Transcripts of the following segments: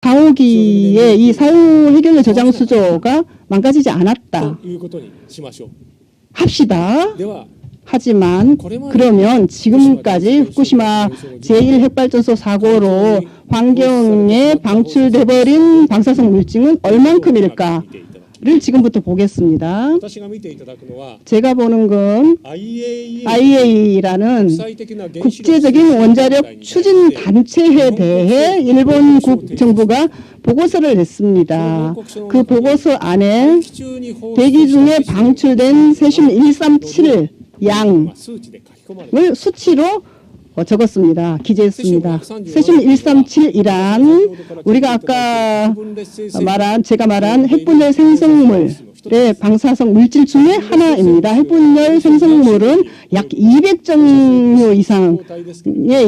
4호기에 이 사후 해결료 저장 수조가 망가지지 않았다. 합시다. 하지만 그러면 지금까지 후쿠시마 제1핵발전소 사고로 환경에 방출돼 버린 방사성 물질은 얼만큼일까를 지금부터 보겠습니다. 제가 보는 건 IAEA라는 국제적인 원자력 추진 단체에 대해 일본 정부가 보고서를 냈습니다. 그 보고서 안에 대기 중에 방출된 세슘 137 양을 수치로 적었습니다. 기재했습니다. 세슘 137이란 우리가 아까 제가 말한 핵분열 생성물의 방사성 물질 중에 하나입니다. 핵분열 생성물은 약 200종류 이상에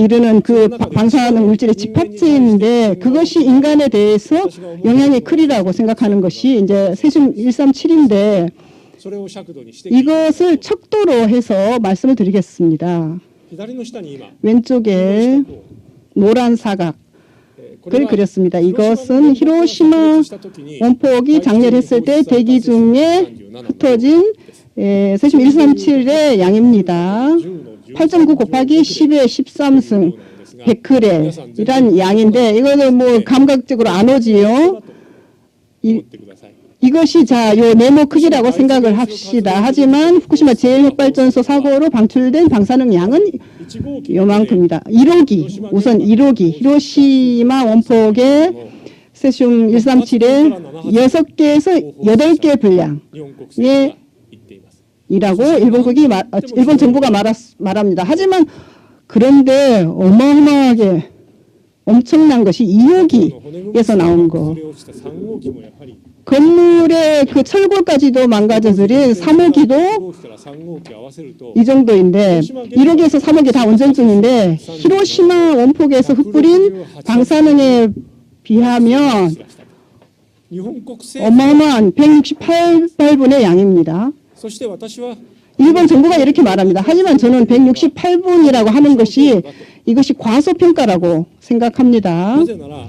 이르는 그 방사능 물질의 집합체인데 그것이 인간에 대해서 영향이 크리라고 생각하는 것이 이제 세슘 137인데 이것을 척도로 해서 말씀을 드리겠습니다. 왼쪽에 노란 사각을 그렸습니다. 이것은 히로시마 원폭이 장렬했을 때 대기 중에 흩어진 세슘 137의 양입니다. 8.9 곱하기 10의 13승 100g이란 양인데 이거는 뭐 감각적으로 안 오지요. 이것이 요 네모 크기라고 생각을 합시다. 하지만 후쿠시마 제1핵발전소 사고로 방출된 방사능 양은 요만큼입니다. 1호기, 우선 1호기 히로시마 원폭의 세슘 137의 6개에서 8개 분량의 이라고 일본 정부가 말합니다. 하지만 그런데 어마어마하게 엄청난 것이 2호기에서 나온 거. 건물의 그 철골까지도 망가져들인 3호기도 이 정도인데 1호기에서 3호기 다 운전 중인데 히로시마 원폭에서 흩뿌린 방사능에 비하면 어마어마한 168발분의 양입니다. 일본 정부가 이렇게 말합니다. 하지만 저는 168분이라고 하는 것이 이것이 과소평가라고 생각합니다.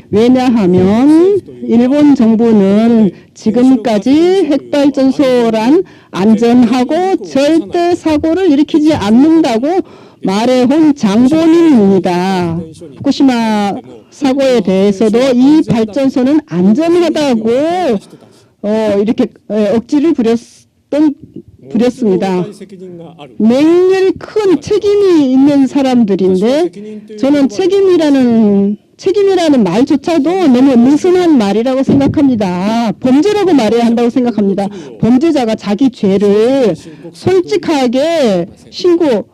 왜냐하면 일본 정부는 지금까지 핵발전소란 안전하고 절대 사고를 일으키지 않는다고 말해온 장본인입니다. 후쿠시마 사고에 대해서도 이 발전소는 안전하다고 이렇게 억지를 부렸습니다. 맹렬히 큰 책임이 있는 사람들인데 저는 책임이라는 말조차도 너무 느슨한 말이라고 생각합니다. 범죄라고 말해야 한다고 생각합니다. 범죄자가 자기 죄를 솔직하게 신고하려고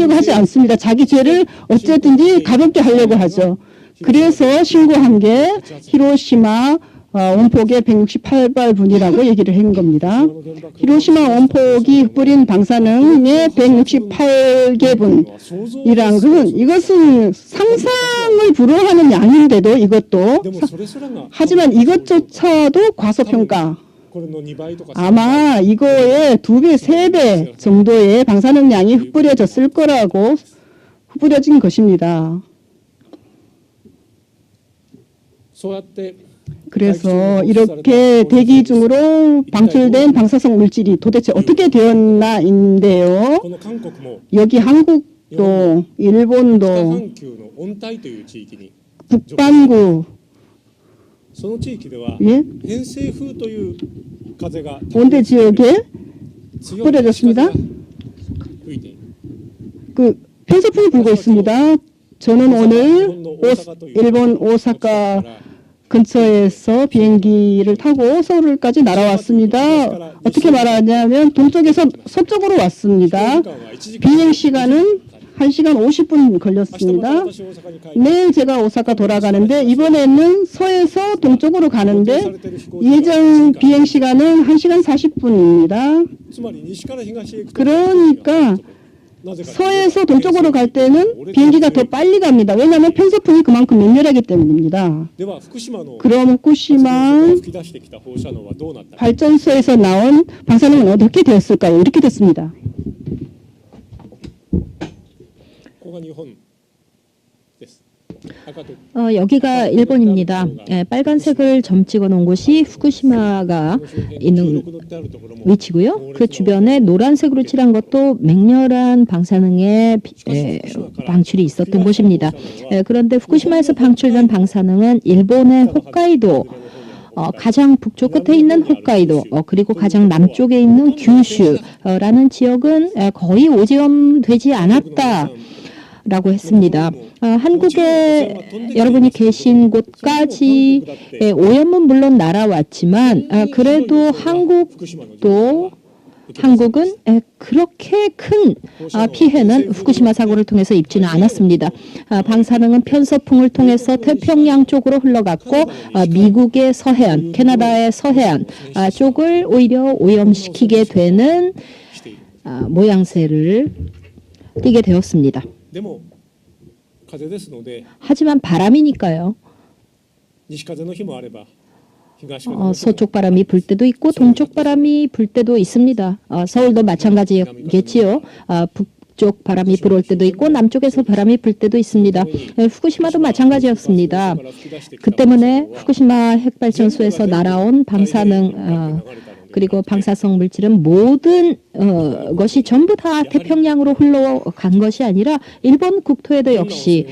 하지 않습니다. 자기 죄를 어쨌든지 가볍게 하려고 하죠. 그래서 신고한 게 히로시마 원폭의 168발분이라고 얘기를 한 겁니다. 히로시마 원폭이 흩뿌린 방사능의 168개분이란 것은 이것은 상상을 불허하는 양인데도 이것도 하지만 이것조차도 과소평가. 아마 이거의 2배, 3배 정도의 방사능 양이 흩뿌려졌을 거라고 흩뿌려진 것입니다. 그래서 이렇게 대기 중으로 방출된 방사성 물질이 도대체 어떻게 되었나인데요. 여기 한국도 일본도 북반구 온대 지역에 뿌려졌습니다. 그 편서풍이 불고 있습니다. 저는 오늘 일본 오사카 근처에서 비행기를 타고 서울까지 날아왔습니다. 어떻게 말하냐면 동쪽에서 서쪽으로 왔습니다. 비행 시간은 1시간 50분 걸렸습니다. 내일 제가 오사카 돌아가는데 이번에는 서에서 동쪽으로 가는데 예정 비행 시간은 1시간 40분입니다. 그러니까 서에서 동쪽으로 갈 때는 비행기가 더 빨리 갑니다. 왜냐하면 편서풍이 그만큼 맹렬하기 때문입니다. 그럼 후쿠시마 발전소에서 나온 방사능은 어떻게 되었을까요? 이렇게 됐습니다. 여기가 일본입니다. 빨간색을 점 찍어 놓은 곳이 후쿠시마가 있는 위치고요. 그 주변에 노란색으로 칠한 것도 맹렬한 방사능의 방출이 있었던 곳입니다. 그런데 후쿠시마에서 방출된 방사능은 일본의 홋카이도, 가장 북쪽 끝에 있는 홋카이도, 그리고 가장 남쪽에 있는 규슈라는 지역은 거의 오염되지 않았다. 라고 했습니다. 한국에 여러분이 계신 곳까지 오염은 물론 날아왔지만 그래도 한국은 그렇게 큰 피해는 후쿠시마 사고를 통해서 입지는 않았습니다. 방사능은 편서풍을 통해서 태평양 쪽으로 흘러갔고 미국의 서해안, 캐나다의 서해안 쪽을 오히려 오염시키게 되는 모양새를 띠게 되었습니다. 하지만 바람이니까요. 서쪽 바람이 불 때도 있고 동쪽 바람이 불 때도 있습니다. 서울도 마찬가지겠지요. 북쪽 바람이 불어올 때도 있고 남쪽에서 바람이 불 때도 있습니다. 후쿠시마도 마찬가지였습니다. 그 때문에 후쿠시마 핵발전소에서 날아온 방사능 그리고 방사성 물질은 모든 것이 전부 다 태평양으로 흘러간 것이 아니라 일본 국토에도 역시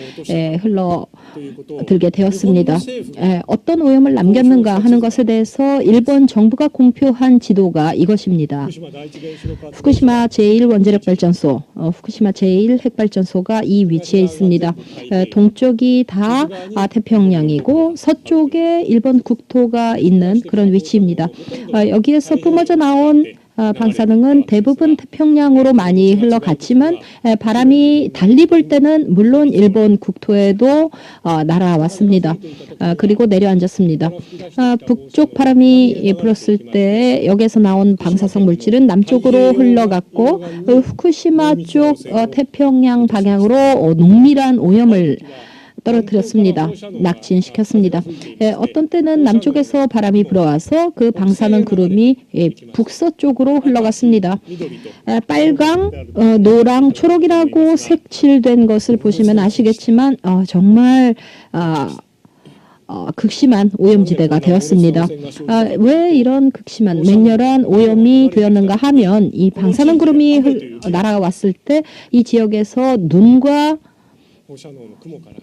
흘러들게 되었습니다. 어떤 오염을 남겼는가 하는 것에 대해서 일본 정부가 공표한 지도가 이것입니다. 후쿠시마 제1원자력발전소, 후쿠시마 제1핵발전소가 이 위치에 있습니다. 동쪽이 다 태평양이고 서쪽에 일본 국토가 있는 그런 위치입니다. 여기에서 뿜어져 나온 방사능은 대부분 태평양으로 많이 흘러갔지만 바람이 달리 불 때는 물론 일본 국토에도 날아왔습니다. 그리고 내려앉았습니다. 북쪽 바람이 불었을 때 여기에서 나온 방사성 물질은 남쪽으로 흘러갔고 후쿠시마 쪽 태평양 방향으로 농밀한 오염을 떨어뜨렸습니다. 낙진시켰습니다. 어떤 때는 남쪽에서 바람이 불어와서 그 방사능 구름이 북서쪽으로 흘러갔습니다. 빨강, 노랑, 초록이라고 색칠된 것을 보시면 아시겠지만 정말 극심한 오염지대가 되었습니다. 왜 이런 극심한 맹렬한 오염이 되었는가 하면 이 방사능 구름이 날아왔을 때 이 지역에서 눈과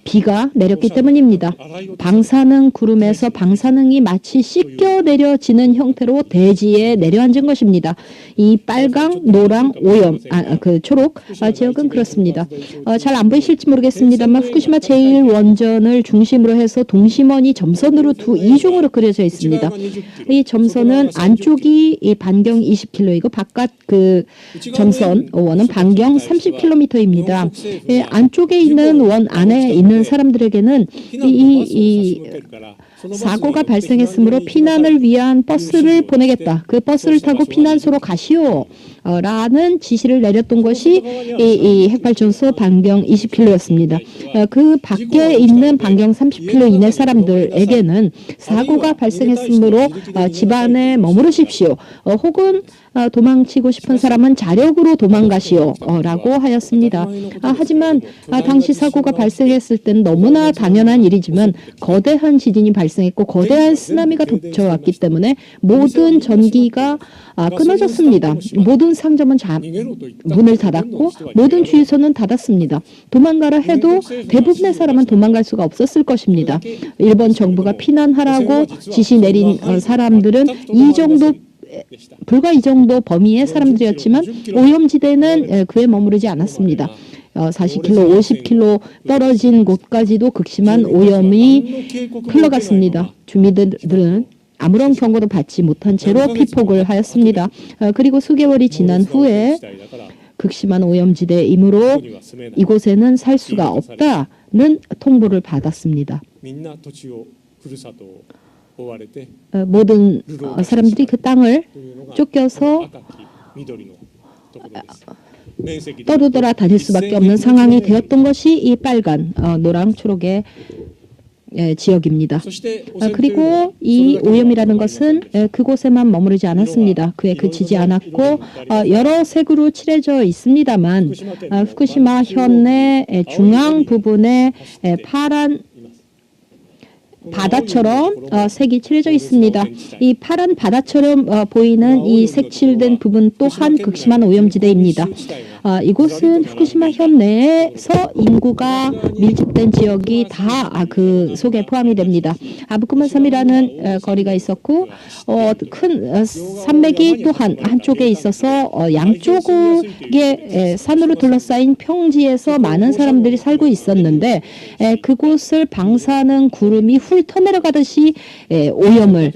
비가 내렸기 때문입니다. 방사능 구름에서 방사능이 마치 씻겨 내려지는 형태로 대지에 내려앉은 것입니다. 이 빨강, 노랑, 오염, 초록 지역은 그렇습니다. 잘 안 보이실지 모르겠습니다만 후쿠시마 제1원전을 중심으로 해서 동심원이 점선으로 이중으로 그려져 있습니다. 이 점선은 안쪽이 이 반경 20km이고 바깥 그 점선 원은 반경 30km입니다. 안쪽에 있는 원 안에 있는 사람들에게는 이 사고가 발생했으므로 피난을 위한 버스를 보내겠다. 그 버스를 타고 피난소로 가시오. 라는 지시를 내렸던 것이 이 핵발전소 반경 20km였습니다. 그 밖에 있는 반경 30km 이내 사람들에게는 사고가 발생했으므로 집안에 머무르십시오. 혹은 도망치고 싶은 사람은 자력으로 도망가시오. 라고 하였습니다. 하지만 당시 사고가 발생했을 때는 너무나 당연한 일이지만 거대한 지진이 발생했고 거대한 쓰나미가 덮쳐왔기 때문에 모든 전기가 끊어졌습니다. 모든 상점은 문을 닫았고 모든 주유소는 닫았습니다. 도망가라 해도 대부분의 사람은 도망갈 수가 없었을 것입니다. 일본 정부가 피난하라고 지시 내린 사람들은 불과 이 정도 범위의 사람들이었지만 오염지대는 그에 머무르지 않았습니다. 40km, 50km 떨어진 곳까지도 극심한 오염이 흘러갔습니다. 주민들은 아무런 경고도 받지 못한 채로 피폭을 하였습니다. 그리고 수개월이 지난 후에 극심한 오염지대이므로 이곳에는 살 수가 없다는 통보를 받았습니다. 모든 사람들이 그 땅을 쫓겨서 떠돌아 다닐 수밖에 없는 상황이 되었던 것이 이 빨간, 노랑, 초록의 지역입니다. 그리고 이 오염이라는 것은 그곳에만 머무르지 않았습니다. 그에 그치지 않았고 여러 색으로 칠해져 있습니다만 후쿠시마 현의 중앙 부분에 파란 바다처럼 색이 칠해져 있습니다. 이 파란 바다처럼 보이는 이 색칠된 부분 또한 극심한 오염지대입니다. 이곳은 후쿠시마 현 내에서 인구가 밀집된 지역이 다 그 속에 포함이 됩니다. 아부쿠마섬이라는 거리가 있었고 큰 산맥이 또한 한쪽에 있어서 양쪽에 산으로 둘러싸인 평지에서 많은 사람들이 살고 있었는데 그곳을 방사능 구름이 훑어내려가듯이 오염을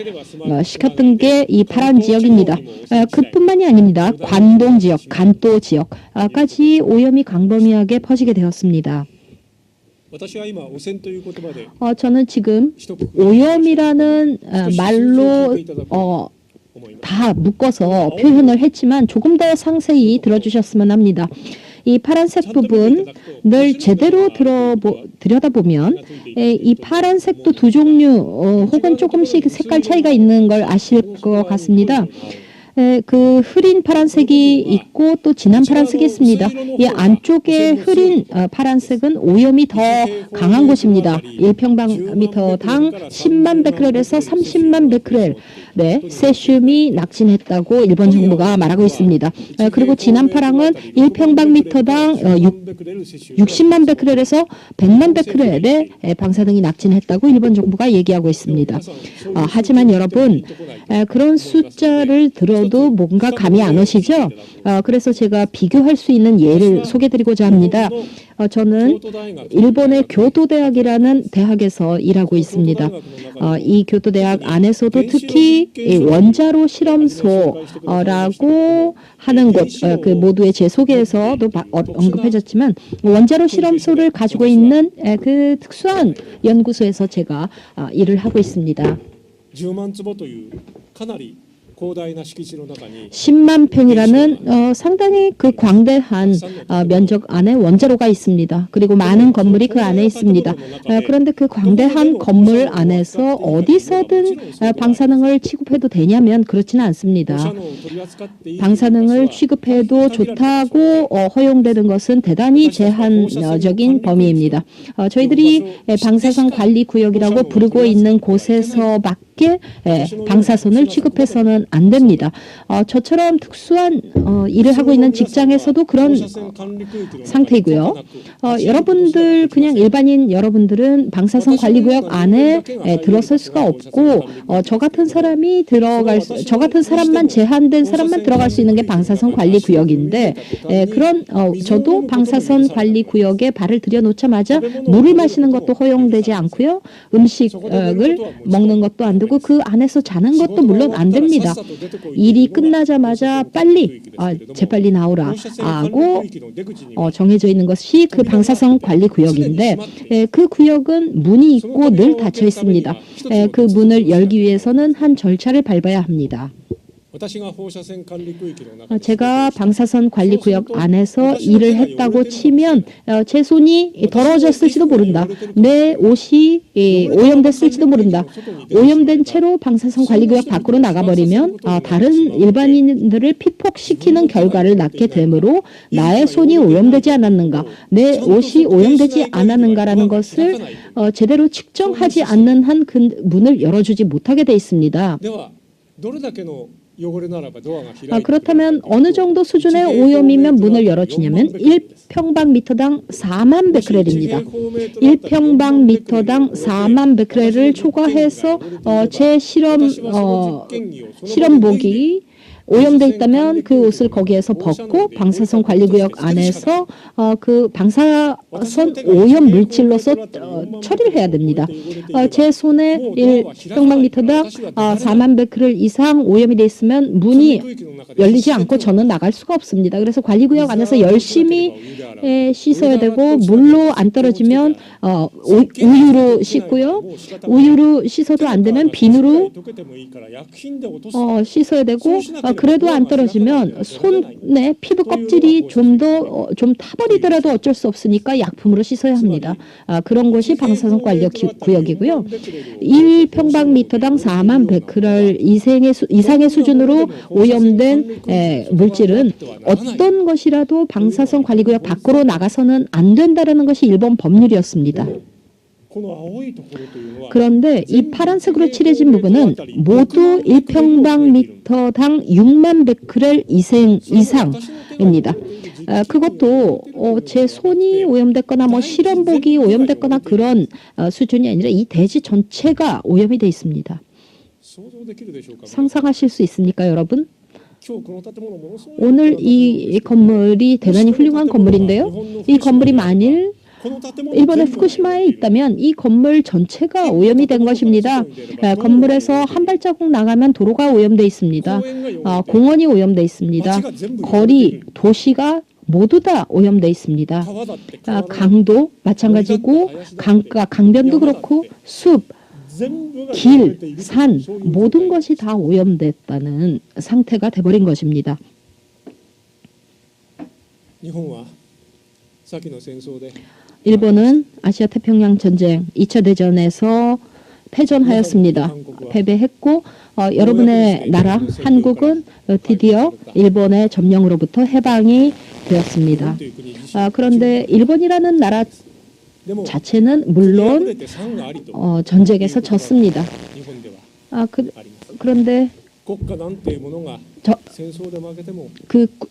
시켰던 게 이 파란 지역입니다. 그뿐만이 아닙니다. 관동 지역, 간도 지역까지 오염이 광범위하게 퍼지게 되었습니다. 저는 지금 오염이라는 말로 다 묶어서 표현을 했지만 조금 더 상세히 들어주셨으면 합니다. 이 파란색 부분을 제대로 들여다보면 이 파란색도 두 종류 혹은 조금씩 색깔 차이가 있는 걸 아실 것 같습니다. 그 흐린 파란색이 있고 또 진한 파란색이 있습니다. 이 안쪽에 흐린 파란색은 오염이 더 강한 곳입니다. 1평방미터당 10만 베크렐에서 30만 베크렐 세슘이 낙진했다고 일본 정부가 말하고 있습니다. 그리고 진한 파랑은 1평방미터당 60만 베크렐에서 100만 베크렐의 방사능이 낙진했다고 일본 정부가 얘기하고 있습니다. 하지만 여러분 그런 숫자를 들어도 뭔가 감이 안 오시죠? 그래서 제가 비교할 수 있는 예를 소개드리고자 합니다. 저는 일본의 교토대학이라는 대학에서 일하고 있습니다. 이 교토대학 안에서도 특히 원자로 실험소라고 하는 곳, 그 모두의 제 소개에서도 언급해졌지만 원자로 실험소를 가지고 있는 그 특수한 연구소에서 제가 일을 하고 있습니다. 10만 평이라는 상당히 그 광대한 면적 안에 원자로가 있습니다. 그리고 많은 건물이 그 안에 있습니다. 그런데 그 광대한 건물 안에서 어디서든 방사능을 취급해도 되냐면 그렇지는 않습니다. 방사능을 취급해도 좋다고 허용되는 것은 대단히 제한적인 범위입니다. 저희들이 방사선 관리 구역이라고 부르고 있는 곳에서밖에 방사선을 취급해서는 안 됩니다. 저처럼 특수한 일을 하고 있는 직장에서도 그런 상태이고요. 여러분들 그냥 일반인 여러분들은 방사선 관리구역 안에 들어설 수가 없고 저 같은 사람만 제한된 사람만 들어갈 수 있는 게 방사선 관리구역인데 그런 저도 방사선 관리구역에 발을 들여놓자마자 물을 마시는 것도 허용되지 않고요. 음식을 먹는 것도 안 되고 그 안에서 자는 것도 물론 안 됩니다. 일이 끝나자마자 빨리 재빨리 나오라 하고 정해져 있는 것이 그 방사선 관리 구역인데 그 구역은 문이 있고 늘 닫혀 있습니다. 그 문을 열기 위해서는 한 절차를 밟아야 합니다. 제가 방사선 관리구역 안에서 일을 했다고 치면 제 손이 더러워졌을지도 모른다. 내 옷이 오염됐을지도 모른다. 오염된 채로 방사선 관리구역 밖으로 나가버리면 다른 일반인들을 피폭시키는 결과를 낳게 되므로 나의 손이 오염되지 않았는가, 내 옷이 오염되지 않았는가라는 것을 제대로 측정하지 않는 한 그 문을 열어주지 못하게 돼 있습니다. 그렇다면 어느 정도 수준의 오염이면 문을 열어주냐면 1평방미터당 4만 베크렐입니다. 1평방미터당 4만 베크렐을 초과해서 제 실험복이 오염돼 있다면 그 옷을 거기에서 벗고 방사선 관리구역 안에서 그 방사선 오염 물질로서 처리를 해야 됩니다. 제 손에 1평방미터당 4만 베크렐 이상 오염이 돼 있으면 문이 열리지 않고 저는 나갈 수가 없습니다. 그래서 관리구역 안에서 열심히 씻어야 되고 물로 안 떨어지면 우유로 씻고요. 우유로 씻어도 안 되면 비누로 씻어야 되고 그래도 안 떨어지면 손에 피부 껍질이 좀 타버리더라도 어쩔 수 없으니까 약품으로 씻어야 합니다. 그런 곳이 방사선 관리 구역이고요. 1평방미터당 4만 베크렐 이상의 수준으로 오염된 물질은 어떤 것이라도 방사선 관리구역 밖으로 나가서는 안 된다라는 것이 일본 법률이었습니다. 그런데 이 파란색으로 칠해진 부분은 모두 1평방미터당 6만 베크렐 이상입니다. 그것도 제 손이 오염됐거나 뭐 실험복이 오염됐거나 그런 수준이 아니라 이 대지 전체가 오염이 돼 있습니다. 상상하실 수 있습니까, 여러분? 오늘 이 건물이 대단히 훌륭한 건물인데요. 이 건물이 만일 일본의 후쿠시마에 있다면 이 건물 전체가 오염이 된 것입니다. 건물에서 한 발자국 나가면 도로가 오염돼 있습니다. 공원이 오염돼 있습니다. 거리, 도시가 모두 다 오염돼 있습니다. 강도 마찬가지고 강가, 강변도 그렇고 숲, 길, 산 모든 것이 다 오염됐다는 상태가 돼버린 것입니다. 일본은 아시아 태평양 전쟁 2차 대전에서 패전하였습니다. 패배했고 여러분의 나라 한국은 드디어 일본의 점령으로부터 해방이 되었습니다. 그런데 일본이라는 나라 자체는 물론 전쟁에서 졌습니다. 그런데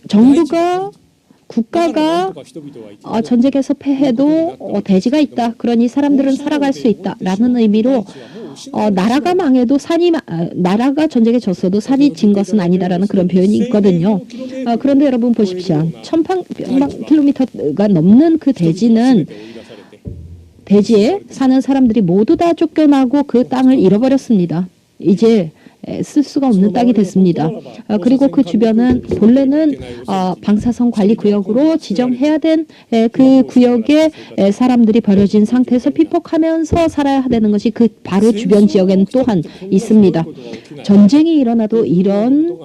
정부가 국가가 전쟁에서 패해도 대지가 있다. 그러니 사람들은 살아갈 수 있다라는 의미로 나라가 망해도 나라가 전쟁에 졌어도 산이 진 것은 아니다라는 그런 표현이 있거든요. 그런데 여러분 보십시오. 1000킬로미터가 넘는 그 대지에 사는 사람들이 모두 다 쫓겨나고 그 땅을 잃어버렸습니다. 이제 쓸 수가 없는 땅이 됐습니다. 그리고 그 주변은 본래는 방사선 관리 구역으로 지정해야 된 그 구역에 사람들이 버려진 상태에서 피폭하면서 살아야 되는 것이 그 바로 주변 지역에는 또한 있습니다. 전쟁이 일어나도 이런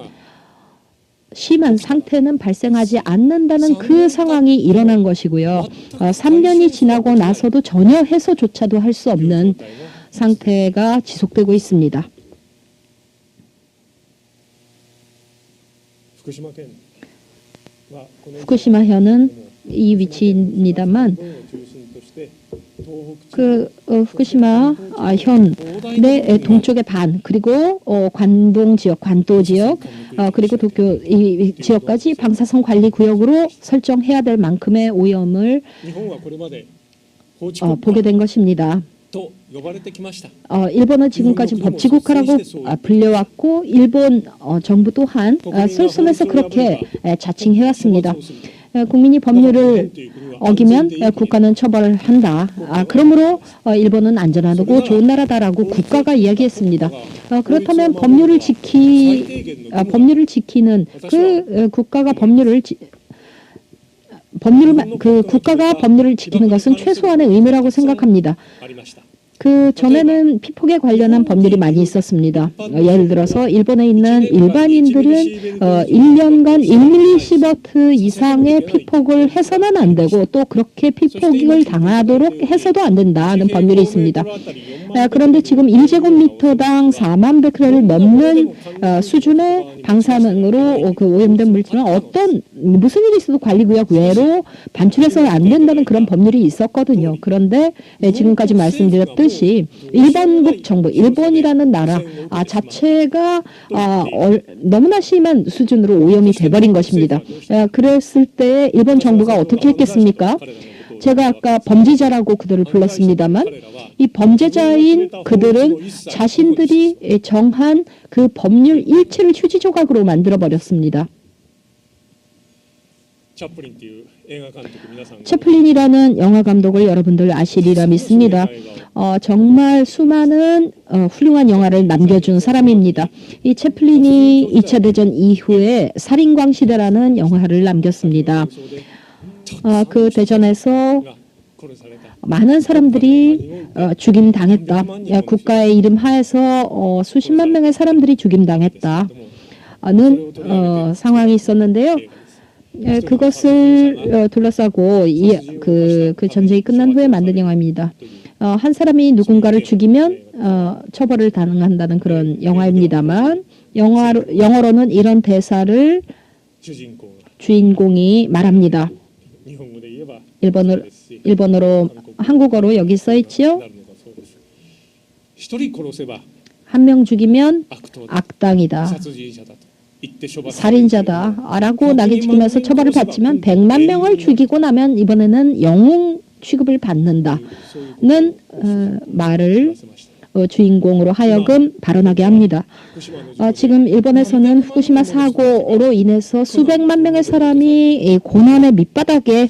심한 상태는 발생하지 않는다는 그 상황이 일어난 것이고요. 3년이 지나고 나서도 전혀 해소조차도 할 수 없는 상태가 지속되고 있습니다. 후쿠시마현은 이 위치입니다만 후쿠시마 현의 동쪽의 반 그리고 관동 지역, 관도 지역 그리고 도쿄 이 지역까지 방사선 관리 구역으로 설정해야 될 만큼의 오염을 보게 된 것입니다. 일본은 지금까지 법치국가라고 불려왔고 일본 정부 또한 쏠쏠해서 그렇게 자칭해왔습니다. 국민이 법률을 어기면 국가는 처벌을 한다. 그러므로 일본은 안전하고 좋은 나라다라고 국가가 이야기했습니다. 그렇다면 법률을 지키는 그 국가가 국가가 법률을 지키는 것은 최소한의 의무라고 생각합니다. 그 전에는 피폭에 관련한 법률이 많이 있었습니다. 예를 들어서 일본에 있는 일반인들은 1년간 1mSv 이상의 피폭을 해서는 안 되고 또 그렇게 피폭을 당하도록 해서도 안 된다는 법률이 있습니다. 그런데 지금 1제곱미터당 4만 베크렐을 넘는 수준의 방사능으로 그 오염된 물질은 무슨 일이 있어도 관리구역 외로 반출해서는 안 된다는 그런 법률이 있었거든요. 그런데 지금까지 말씀드렸듯이 일본국 정부, 일본이라는 나라 자체가 너무나 심한 수준으로 오염이 돼버린 것입니다. 그랬을 때 일본 정부가 어떻게 했겠습니까? 제가 아까 범죄자라고 그들을 불렀습니다만 이 범죄자인 그들은 자신들이 정한 그 법률 일체를 휴지 조각으로 만들어버렸습니다. 채플린이라는 영화 감독을 여러분들 아시리라 믿습니다. 정말 수많은 훌륭한 영화를 남겨준 사람입니다. 이 채플린이 2차 대전 이후에 살인광시대라는 영화를 남겼습니다. 그 대전에서 많은 사람들이 죽임당했다. 국가의 이름 하에서 수십만 명의 사람들이 죽임당했다. 상황이 있었는데요. 그것을 둘러싸고 그 전쟁이 끝난 후에 만든 영화입니다. 한 사람이 누군가를 죽이면 처벌을 당한다는 그런 영화입니다만 영어로는 이런 대사를 주인공이 말합니다. 일본어로 한국어로 여기 써 있지요. 한 명 죽이면 악당이다. 살인자다라고 낙인찍히면서 처벌을 받지만 100만 명을 죽이고 나면 이번에는 영웅 취급을 받는다는 말을 주인공으로 하여금 발언하게 합니다. 지금 일본에서는 후쿠시마 사고로 인해서 수백만 명의 사람이 고난의 밑바닥에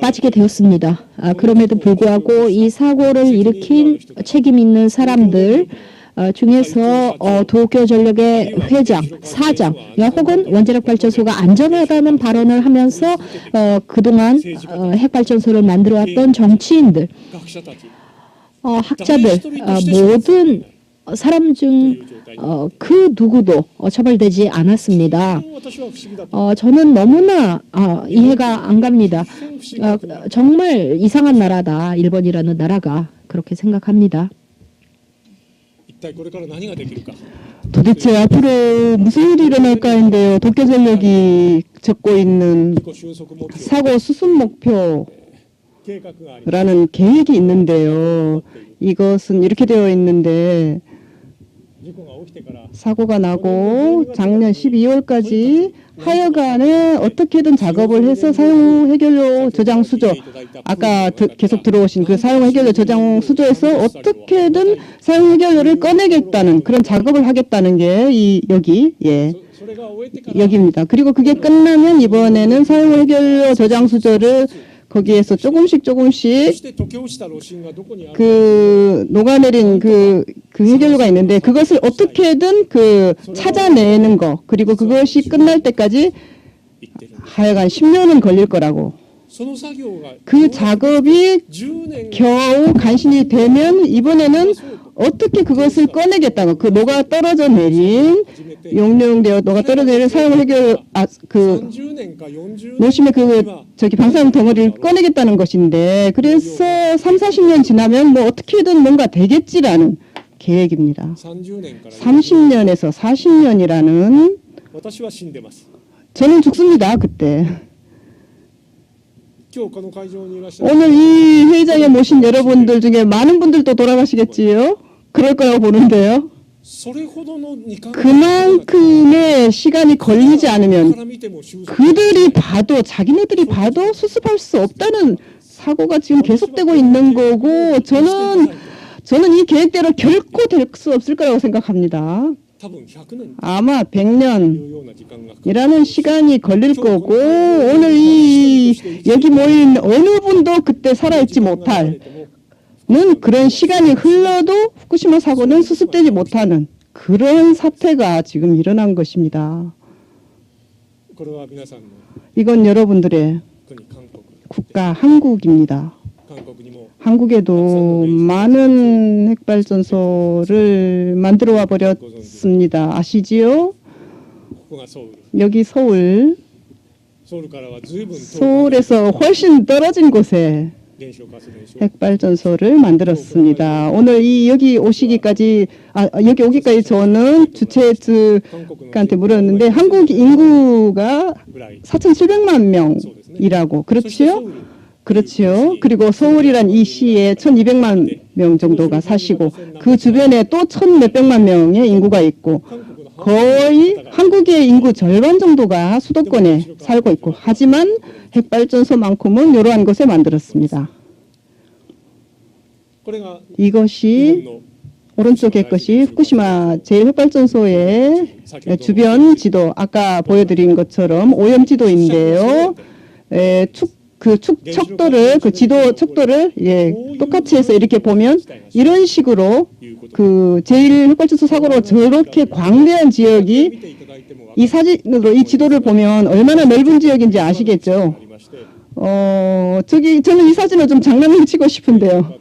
빠지게 되었습니다. 그럼에도 불구하고 이 사고를 일으킨 책임 있는 사람들 중에서 도쿄전력의 회장, 사장 혹은 원자력 발전소가 안전하다는 발언을 하면서 그동안 핵발전소를 만들어왔던 정치인들, 학자들, 모든 사람 중 그 누구도 처벌되지 않았습니다. 저는 너무나 이해가 안 갑니다. 정말 이상한 나라다, 일본이라는 나라가. 그렇게 생각합니다. 도대체 앞으로 무슨 일이 일어날까인데요. 도쿄전력이 적고 있는 사고 수습 목표라는 계획이 있는데요. 이것은 이렇게 되어 있는데 사고가 나고 작년 12월까지 하여간에 어떻게든 작업을 해서 사용 해결료 저장 수조, 아까 계속 들어오신 그 사용 해결료 저장 수조에서 어떻게든 사용 해결료를 꺼내겠다는 그런 작업을 하겠다는 게 여기입니다. 그리고 그게 끝나면 이번에는 사용 해결료 저장 수조를 거기에서 조금씩 그 녹아내린 그 해결료가 있는데 그것을 어떻게든 찾아내는 거, 그리고 그것이 끝날 때까지 하여간 10년은 걸릴 거라고. 그 작업이 겨우 간신히 되면 이번에는 어떻게 그것을 꺼내겠다고, 그 녹아 떨어져 내린 용량되어 녹아 떨어져 내린 사용 해결 노심의 방사능 덩어리를 꺼내겠다는 것인데, 그래서 30-40년 지나면 뭐 어떻게든 뭔가 되겠지라는 계획입니다. 30년에서 40년이라는, 저는 죽습니다 그때. 오늘 이 회의장에 모신 여러분들 중에 많은 분들도 돌아가시겠지요? 그럴 거라고 보는데요. 그만큼의 시간이 걸리지 않으면 자기네들이 봐도 수습할 수 없다는 사고가 지금 계속되고 있는 거고, 저는 이 계획대로 결코 될 수 없을 거라고 생각합니다. 아마 100년이라는 시간이 걸릴 거고, 오늘 여기 모인 어느 분도 그때 살아있지 못할 그런 시간이 흘러도 후쿠시마 사고는 수습되지 못하는 그런 사태가 지금 일어난 것입니다. 이건 여러분들의 국가 한국입니다. 한국에도 많은 핵발전소를 만들어 와 버렸습니다. 아시지요? 여기 서울에서 훨씬 떨어진 곳에 핵발전소를 만들었습니다. 오늘 여기 오기까지 저는 주최 측한테 물었는데 한국 인구가 4,700만 명이라고. 그렇죠. 그리고 서울이란 이 시에 1,200만 명 정도가 사시고 그 주변에 또 1,몇백만 명의 인구가 있고 거의 한국의 인구 절반 정도가 수도권에 살고 있고, 하지만 핵발전소만큼은 이러한 곳에 만들었습니다. 이것이 오른쪽의 것이 후쿠시마 제1핵발전소의 주변 지도, 아까 보여드린 것처럼 오염 지도인데요. 척도를 똑같이 해서 이렇게 보면 이런 식으로 그 제1핵발전소 사고로 저렇게 광대한 지역이 이 사진으로 이 지도를 보면 얼마나 넓은 지역인지 아시겠죠? 저는 이 사진을 좀 장난을 치고 싶은데요.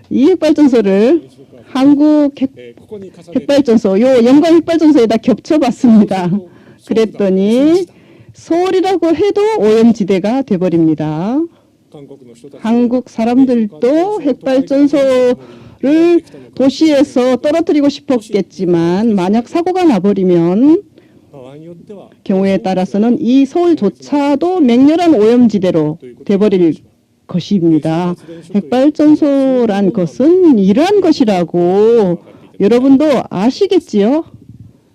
이 핵발전소를 한국 ここに重ねて 핵발전소, 요 영광 핵발전소에다 겹쳐봤습니다. 그랬더니 서울이라고 해도 오염지대가 돼버립니다. 韓国の人たち 한국 사람들도 핵발전소를 도시에서 떨어뜨리고 싶었겠지만 만약 사고가 나버리면 場合によっては 경우에 따라서는 이 서울조차도 맹렬한 오염지대로 돼버릴 것입니다. 핵발전소란 것은 이러한 것이라고 여러분도 아시겠지요?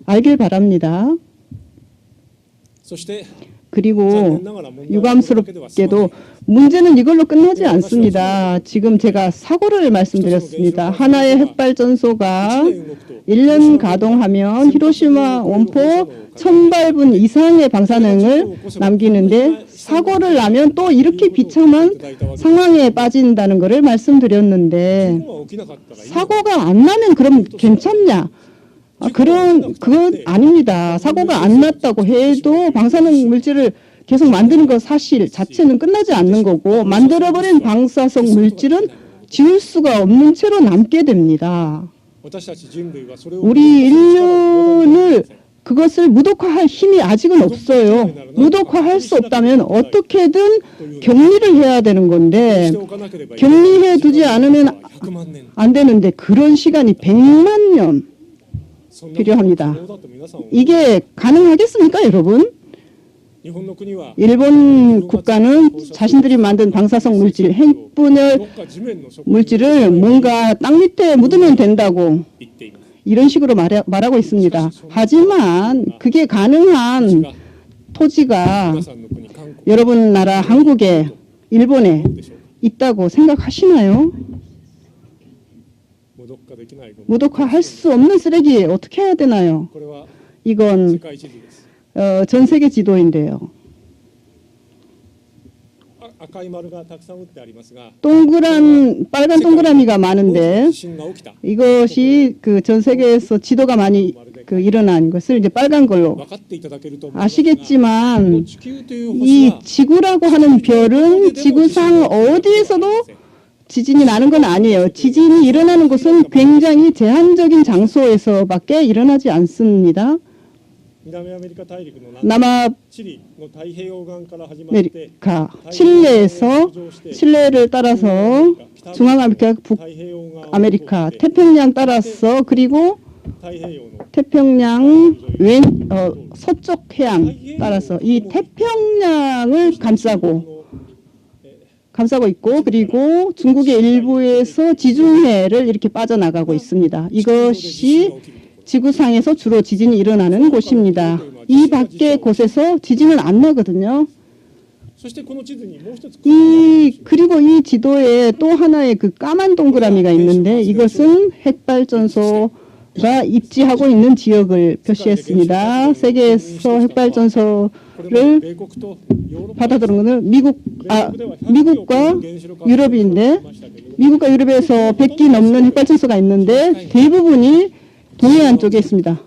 알길 바랍니다. そして 그리고 유감스럽게도 문제는 이걸로 끝나지 않습니다. 지금 제가 사고를 말씀드렸습니다. 하나의 핵발전소가 1년 가동하면 히로시마 원포 1000발분 이상의 방사능을 남기는데 사고를 나면 또 이렇게 비참한 상황에 빠진다는 것을 말씀드렸는데 は起きなかったらいい 사고가 안 나면 그럼 괜찮냐? 그건 아닙니다. 사고가 안 났다고 해도 방사능 물질을 계속 만드는 것 사실 자체는 끝나지 않는 거고 만들어버린 방사성 물질은 지울 수가 없는 채로 남게 됩니다. 私たち人類はそれを 우리 인류는 그것을 무독화할 힘이 아직은 없어요. 무독화할 수 없다면 어떻게든 격리를 해야 되는 건데 しておかなければいけない 격리해 두지 않으면 100万年 안 되는데 그런 시간이 100만 년 そんな 필요합니다. 可能だと皆さんは 이게 가능하겠습니까, 여러분? 日本の国は 일본 국가는 자신들이 만든 방사성 물질, 핵분열 どっか地面の底 물질을 뭔가 땅 밑에 묻으면 된다고 言っています 이런 식으로 말하고 있습니다. 하지만 그게 가능한 토지가 皆さんの国韓国 여러분 나라 한국에, 일본에 でしょうか 있다고 생각하시나요? 無毒化できないゴミ 무독화할 수 없는 쓰레기 어떻게 해야 되나요? これは世 이건 界地図です 전 세계 지도인데요. 赤い丸がたくさん打ってありますが 빨간 동그라미가 大きな 많은데 地震が起きた 이것이 그 전 세계에서 지도가 많이 일어난 것을 이제 빨간 걸로 分かっていただけると思いますが 아시겠지만 地球という星 이 は 지구라고 하는 별은 지구상 어디에서도 지진이 나는 건 아니에요. 지진이 일어나는 곳은 굉장히 제한적인 장소에서밖에 일어나지 않습니다. 南アメリカ大陸の南 남아메리카 チリの太平洋岸から始まって 칠레에서 칠레를 따라서 중앙아메리카, 太平洋側を 북아메리카, 태평양 따라서 그리고 太平洋の 태평양 서쪽 해양 따라서 이 태평양을 감싸고 있고 그리고 중국의 일부에서 지중해를 이렇게 빠져나가고 있습니다. 이것이 지구상에서 주로 지진이 일어나는 곳입니다. 이 밖의 곳에서 지진은 안 나거든요. そしてこの地図にもう一つ 그리고 이 지도에 또 하나의 그 까만 동그라미가 있는데 이것은 핵발전소가 입지하고 있는 지역을 표시했습니다. 세계에서 핵발전소를 米国とヨーロッパ 받아들인 것은 미국과 유럽인데 미국과 유럽에서 100기 넘는 핵발전소가 있는데 대부분이 동해안 쪽에 있습니다.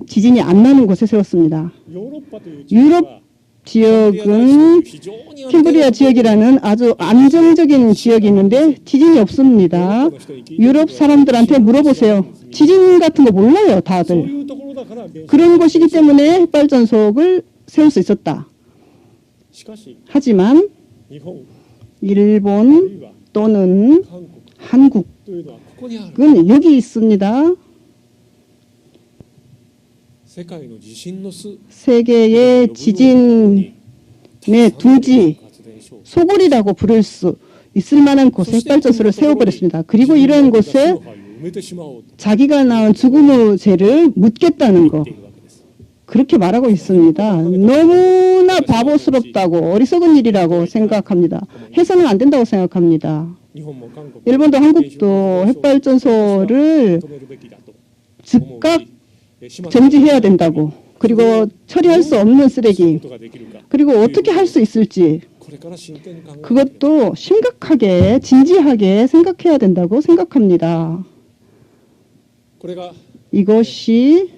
지진이 안 나는 곳에 세웠습니다. ヨーロッパという 유럽 지역은 캘브리아 지역이라는 아주 안정적인 지역이 있는데 지진이 없습니다. 유럽 사람들한테 물어보세요. 지진 같은 거 몰라요, そう 다들. いうところだから原子 그런 곳이기 때문에 핵발전소를 세울 수 있었다. しかし 하지만 日本ある 일본 いは 또는 韓国 한국은 というのはここにある 여기 있습니다. 世界の地震の巣 세계의 지진의 둥지, 소굴이라고 부를 수 있을 만한 곳에 핵발전소를 세워버렸습니다. 그리고 이런 곳에 埋めてしまおうと 자기가 낳은 죽음의 죄를 묻겠다는 거 言っているわけです 그렇게 말하고 있습니다. 너무나 바보스럽다고 어리석은 일이라고 생각합니다. 해서는 안 된다고 생각합니다. 日本も韓国も 일본도 한국도 핵발전소를 止めるべきだと 즉각 島 정지해야 된다고 그리고 처리할 수 없는 쓰레기 ことができるか 그리고 어떻게 할 수 있을지 これから真剣に考えて 그것도 심각하게 진지하게 생각해야 된다고 생각합니다. これが 이것이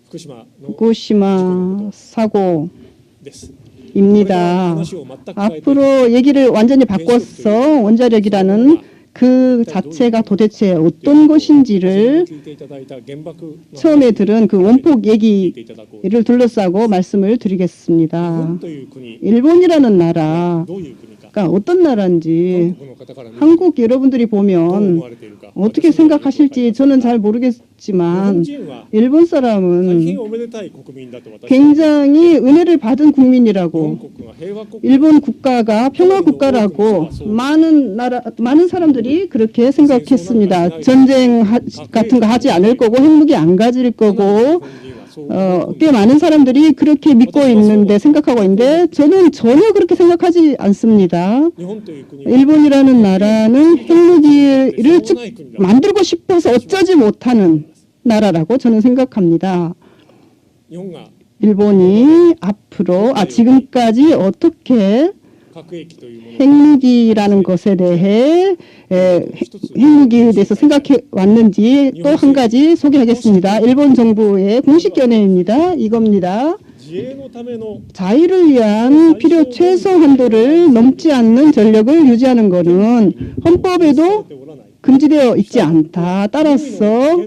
福島の 후쿠시마 です 사고입니다. 話を全く変えて 앞으로 얘기를 완전히 바꿔서 원자력이라는 그 자체가 도대체 어떤 것인지를 처음에 들은 그 원폭 얘기를 둘러싸고 말씀을 드리겠습니다. 일본이라는 나라가 어떤 나라인지 한국 여러분들이 보면 어떻게 생각하실지 저는 잘 모르겠지만 일본 사람은 굉장히 은혜를 받은 국민이라고, 일본 국가가 평화 국가라고 많은 사람들이 그렇게 생각했습니다. 전쟁 같은 거 하지 않을 거고 핵무기 안 가질 거고 꽤 많은 사람들이 그렇게 믿고 있는데, 생각하고 있는데, 저는 전혀 그렇게 생각하지 않습니다. 일본이라는 나라는 핵무기를 만들고 싶어서 어쩌지 못하는 나라라고 저는 생각합니다. 일본이 앞으로 지금까지 어떻게 핵무기라는 것에 대해 핵무기에 대해서 생각해 왔는지 또 한 가지 소개하겠습니다. 일본 정부의 공식 견해입니다. 이겁니다. 자유를 위한 필요 최소 한도를 넘지 않는 전력을 유지하는 것은 헌법에도 금지되어 있지 않다. 따라서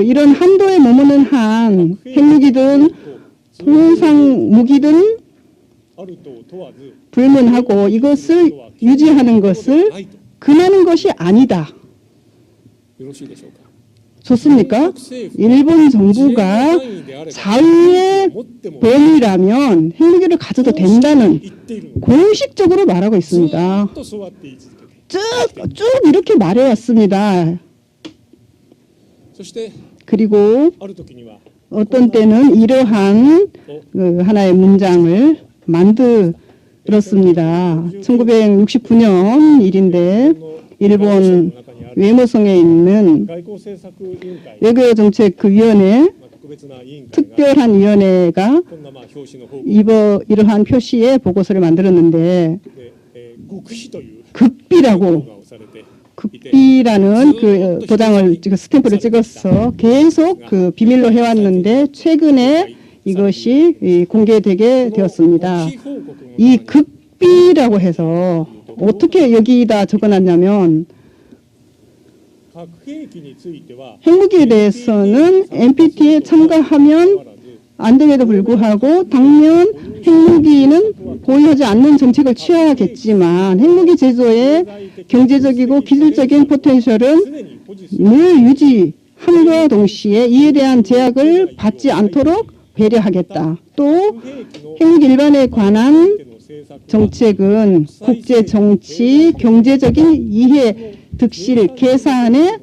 이런 한도에 머무는 한 핵무기든 통상 무기든 불문하고 이것을 유지하는 것을 금하는 것이 아니다. 좋습니까? 일본 정부가 자유의 범위라면 핵무기를 가져도 된다는 공식적으로 말하고 있습니다. 쭉 이렇게 말해왔습니다. 그리고 어떤 때는 이러한 하나의 문장을 만들었습니다. 1969년 일인데 일본 외무성에 있는 외교정책위원회 특별한 위원회가 이러한 표시의 보고서를 만들었는데 극비라는 그 도장을 스탬프를 찍어서 계속 비밀로 해왔는데 최근에 이것이 공개되게 되었습니다. 이 극비라고 해서 어떻게 여기다 적어놨냐면 핵무기에 대해서는 NPT에 참가하면 안 됨에도 불구하고 당연 핵무기는 보유하지 않는 정책을 취하겠지만 핵무기 제조의 경제적이고 기술적인 포텐셜은 늘 유지함과 동시에 이에 대한 제약을 받지 않도록 배려하겠다. 또 핵무기 일반에 관한 정책은 국제 정치, 경제적인 이해, 득실, 계산에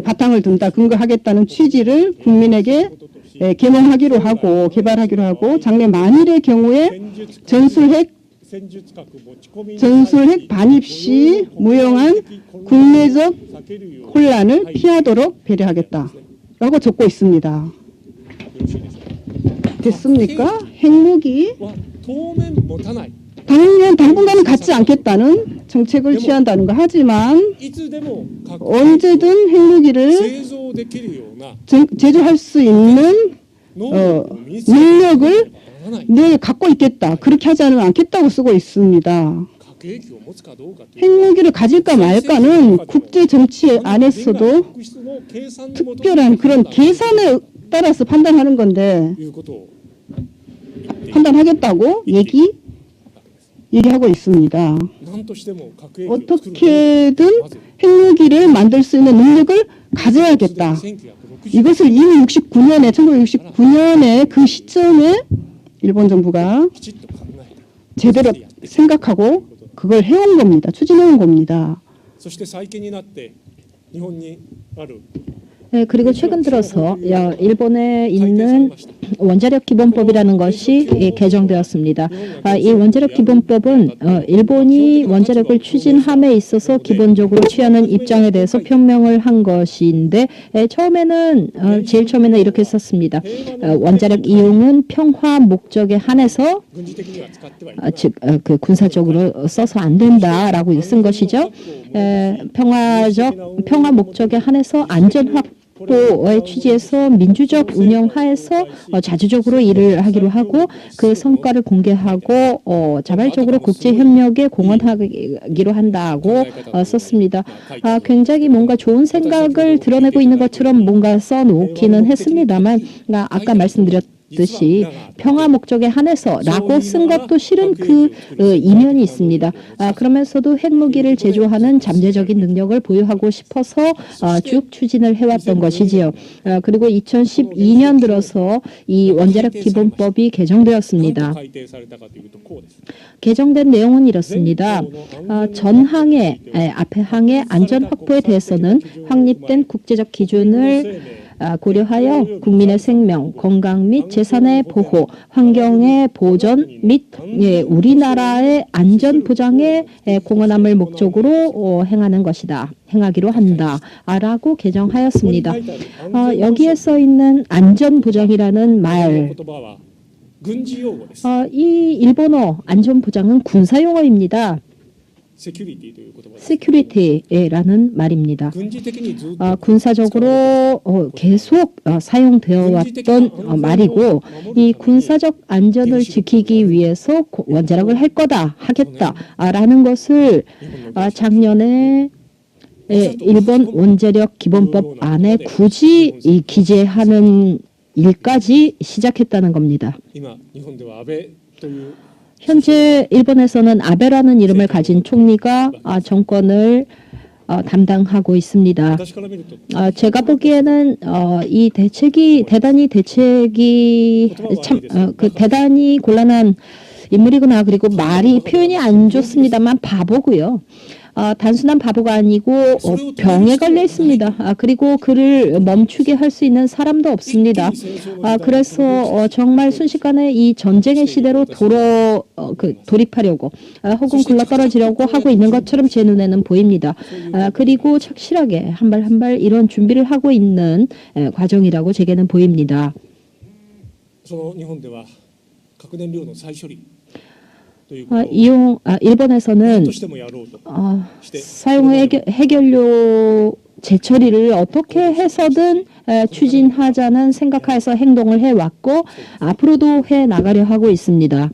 바탕을 둔다, 근거하겠다는 취지를 국민에게 개발하기로 하고 장래 만일의 경우에 전술핵 반입 시 무용한 국내적 혼란을 피하도록 배려하겠다라고 적고 있습니다. 됐습니까? 핵무기 당분간은 갖지 않겠다는 정책을 취한다는 거. 하지만 언제든 핵무기를 제조할 수 있는 능력을 늘 갖고 있겠다. 그렇게 하지 않겠다고 쓰고 있습니다. 핵무기를 가질까 말까는 국제 정치 안에서도 특별한 그런 계산에 따라서 판단하는 건데, 판단하겠다고 얘기하고 있습니다. 어떻게든 핵무기를 만들 수 있는 능력을 가져야겠다. 이것을 이미 1969년에 그 시점에 일본 정부가 제대로 생각하고 그걸 해온 겁니다. 추진해온 겁니다. 그리고 최근 들어서 일본에 있는 원자력 기본법이라는 것이 개정되었습니다. 이 원자력 기본법은 일본이 원자력을 추진함에 있어서 기본적으로 취하는 입장에 대해서 표명을 한 것인데, 제일 처음에는 이렇게 썼습니다. 원자력 이용은 평화 목적에 한해서 즉 군사적으로 써서 안 된다라고 쓴 것이죠. 평화 목적에 한해서 안전 확보의 취지에서 민주적 운영 하에서 자주적으로 일을 하기로 하고 그 성과를 공개하고 자발적으로 국제 협력에 공헌하기로 한다고 썼습니다. 굉장히 뭔가 좋은 생각을 드러내고 있는 것처럼 뭔가 써놓기는 했습니다만 아까 말씀드렸듯이 평화 목적에 한해서라고 쓴 것도 실은 그 이면이 있습니다. 그러면서도 핵무기를 제조하는 잠재적인 능력을 보유하고 싶어서 쭉 추진을 해왔던 것이지요. 그리고 2012년 들어서 이 원자력 기본법이 개정되었습니다. 개정된 내용은 이렇습니다. 전항해, 앞에 항해 안전 확보에 대해서는 확립된 국제적 기준을 고려하여 국민의 생명, 건강 및 재산의 보호, 환경의 보전 및 우리나라의 안전 보장에 공헌함을 목적으로 행하는 것이다. 행하기로 한다라고 개정하였습니다. 여기에 써 있는 안전 보장이라는 말, 이 일본어 안전 보장은 군사 용어입니다. security라는 말입니다. 군사적으로 계속 사용되어 왔던 말이고 이 군사적 안전을 지키기 위해서 원자력을 할 거다, 하겠다라는 것을 작년에 일본 원자력 기본법 안에 굳이 기재하는 일까지 시작했다는 겁니다. 현재 일본에서는 아베라는 이름을 가진 총리가 정권을 담당하고 있습니다. 제가 보기에는 이 대책이 대단히 대단히 곤란한 인물이구나. 그리고 표현이 안 좋습니다만 바보고요. 단순한 바보가 아니고 병에 걸려 있습니다. 그리고 그를 멈추게 할 수 있는 사람도 없습니다. 그래서 정말 순식간에 이 전쟁의 시대로 돌입하려고 혹은 굴러떨어지려고 하고 있는 것처럼 제 눈에는 보입니다. 그리고 착실하게 한 발 한 발 이런 준비를 하고 있는 과정이라고 제게는 보입니다. 일본에서는 사용 해결료 재처리를 어떻게 해서든 추진하자는 생각하에서 행동을 해왔고 앞으로도 해나가려 하고 있습니다.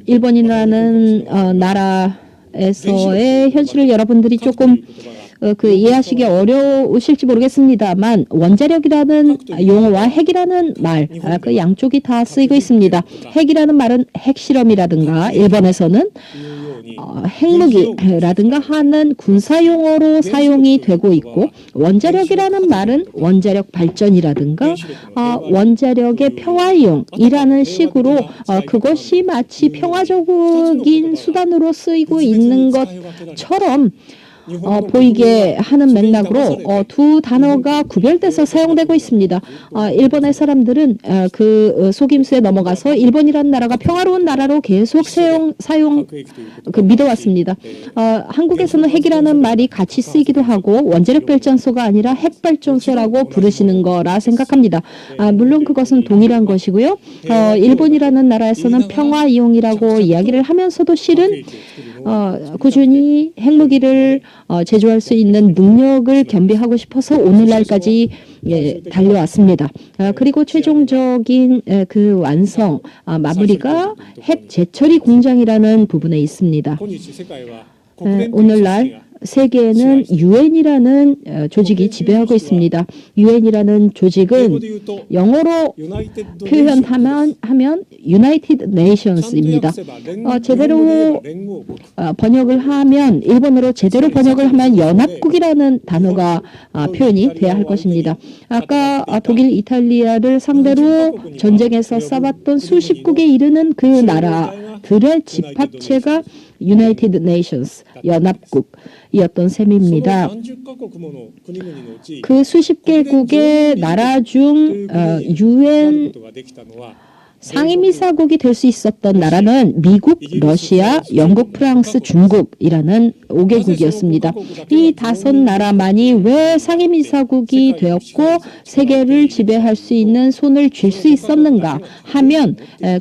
일본이라는 나라에서의 현실을 여러분들이 조금 이해하시기 어려우실지 모르겠습니다만 원자력이라는 용어와 핵이라는 말, 그 양쪽이 다 쓰이고 있습니다. 핵이라는 말은 핵실험이라든가 일본에서는 핵무기라든가 하는 군사용어로 사용이 되고 있고 원자력이라는 말은 원자력 발전이라든가 원자력의 평화이용이라는 식으로 그것이 마치 평화적인 수단으로 쓰이고 있는 것처럼 보이게 하는 맥락으로 두 단어가 구별돼서 사용되고 있습니다. 일본의 사람들은 그 속임수에 넘어가서 일본이라는 나라가 평화로운 나라로 계속 믿어왔습니다. 한국에서는 핵이라는 말이 같이 쓰이기도 하고 원자력 발전소가 아니라 핵발전소라고 부르시는 거라 생각합니다. 물론 그것은 동일한 것이고요. 일본이라는 나라에서는 평화이용이라고 이야기를 하면서도 실은 꾸준히 핵무기를 제조할 수 있는 능력을 겸비하고 싶어서 오늘날까지 달려왔습니다. 그리고 최종적인 그 완성, 마무리가 핵 재처리 공장이라는 부분에 있습니다. 오늘날 세계에는 유엔이라는 조직이 지배하고 있습니다. 유엔이라는 조직은 영어로 표현하면 United Nations입니다. 제대로 번역을 하면 일본어로 제대로 번역을 하면 연합국이라는 단어가 표현이 돼야 할 것입니다. 아까 독일, 이탈리아를 상대로 전쟁에서 싸웠던 수십국에 이르는 그 나라들의 집합체가 United Nations, 연합국이었던 셈입니다. 그 수십 개국의 나라 중 유엔 상임이사국이 될 수 있었던 나라는 미국, 러시아, 영국, 프랑스, 중국이라는 5개국이었습니다. 이 5나라만이 왜 상임이사국이 되었고 세계를 지배할 수 있는 손을 쥘 수 있었는가 하면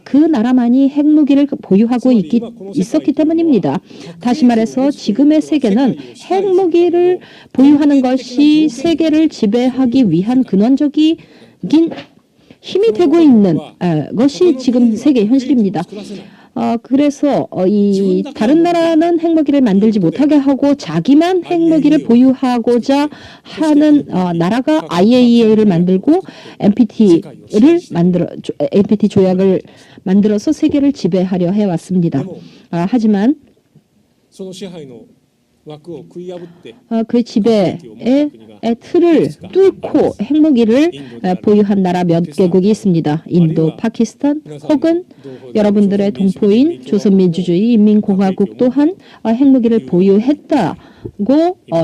그 나라만이 핵무기를 보유하고 있었기 때문입니다. 다시 말해서 지금의 세계는 핵무기를 보유하는 것이 세계를 지배하기 위한 근원적인 힘이 되고 있는 것이 지금 세계 현실입니다. 그래서 이 다른 나라는 핵무기를 만들지 못하게 하고 자기만 핵무기를 보유하고자 하는 나라가 IAEA를 만들고 NPT 조약을 만들어서 세계를 지배하려 해왔습니다. 하지만 그 지배의 틀을 뚫고 핵무기를 보유한 나라 몇 개국이 있습니다. 인도, 파키스탄 혹은 여러분들의 동포인 조선민주주의 인민공화국 또한 핵무기를 보유했다고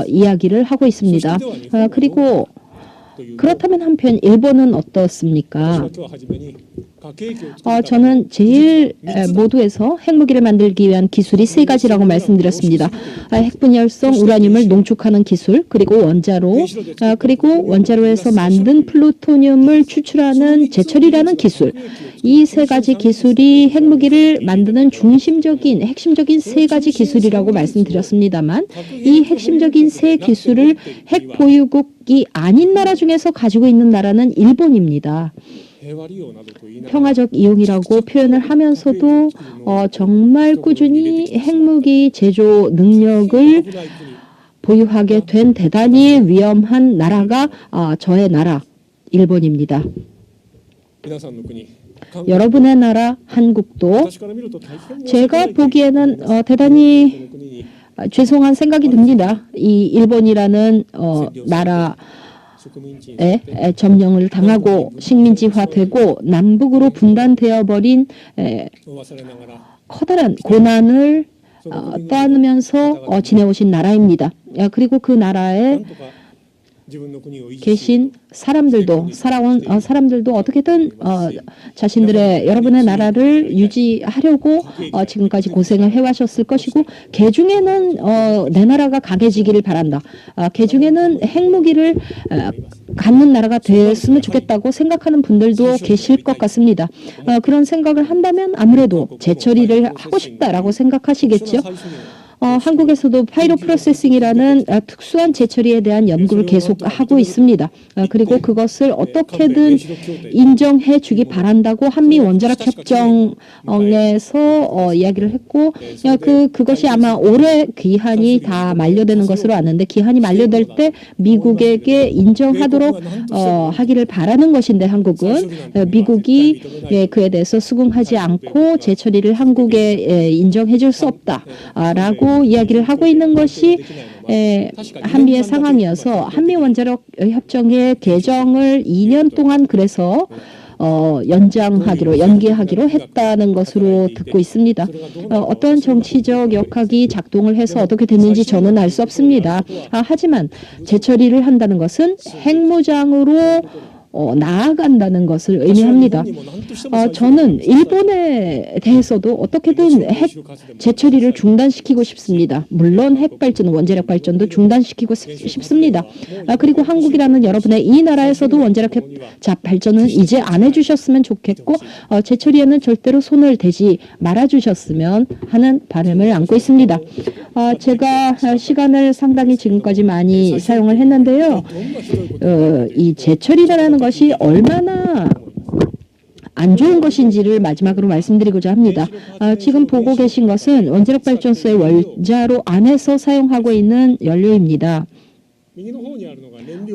이야기를 하고 있습니다. 그리고 그렇다면 한편 일본은 어떻습니까? 저는 제일 모두에서 핵무기를 만들기 위한 기술이 3가지라고 말씀드렸습니다. 핵분열성 우라늄을 농축하는 기술, 그리고 원자로, 그리고 원자로에서 만든 플루토늄을 추출하는 제철이라는 기술. 이 3가지 기술이 핵무기를 만드는 핵심적인 3가지 기술이라고 말씀드렸습니다만 이 핵심적인 3기술을 핵 보유국이 아닌 나라 중에서 가지고 있는 나라는 일본입니다. 평화적 이용이라고 표현을 하면서도 정말 꾸준히 핵무기 제조 능력을 보유하게 된 대단히 위험한 나라가 저의 나라 일본입니다. 여러분의 나라 한국도 제가 보기에는 대단히 죄송한 생각이 듭니다. 이 일본이라는 나라 점령을 당하고 식민지화되고 남북으로 분단되어 버린 커다란 고난을 떠안으면서 지내오신 나라입니다. 그리고 그 나라에 계신 사람들도 살아온 사람들도 어떻게든 자신들의 여러분의 나라를 유지하려고 지금까지 고생을 해와셨을 것이고 개 중에는 내 나라가 강해지기를 바란다. 개 중에는 핵무기를 갖는 나라가 됐으면 좋겠다고 생각하는 분들도 계실 것 같습니다. 그런 생각을 한다면 아무래도 재처리를 하고 싶다라고 생각하시겠죠. 한국에서도 파이로 프로세싱이라는 특수한 재처리에 대한 연구를 계속하고 있습니다. 그리고 그것을 어떻게든 인정해 주기 바란다고 한미 원자력 협정에서 이야기를 했고 그것이 아마 올해 기한이 다 만료되는 것으로 아는데 기한이 만료될 때 미국에게 인정하도록 하기를 바라는 것인데 한국은 미국이 그에 대해서 수긍하지 않고 재처리를 한국에 인정해 줄 수 없다라고 이야기를 하고 있는 것이 한미의 상황이어서 한미 원자력 협정의 개정을 2년 동안 그래서 연기하기로 했다는 것으로 듣고 있습니다. 어떤 정치적 역학이 작동을 해서 어떻게 됐는지 저는 알 수 없습니다. 하지만 재처리를 한다는 것은 핵무장으로 나아간다는 것을 의미합니다. 저는 일본에 대해서도 어떻게든 핵 재처리를 중단시키고 싶습니다. 물론 핵 발전, 원자력 발전도 중단시키고 싶습니다. 그리고 한국이라는 여러분의 이 나라에서도 원자력 발전은 이제 안 해주셨으면 좋겠고 재처리에는 절대로 손을 대지 말아주셨으면 하는 바람을 안고 있습니다. 제가 시간을 상당히 지금까지 많이 사용을 했는데요. 이 재처리라는 것이 얼마나 안 좋은 것인지를 마지막으로 말씀드리고자 합니다. 지금 보고 계신 것은 원자력 발전소의 원자로 안에서 사용하고 있는 연료입니다.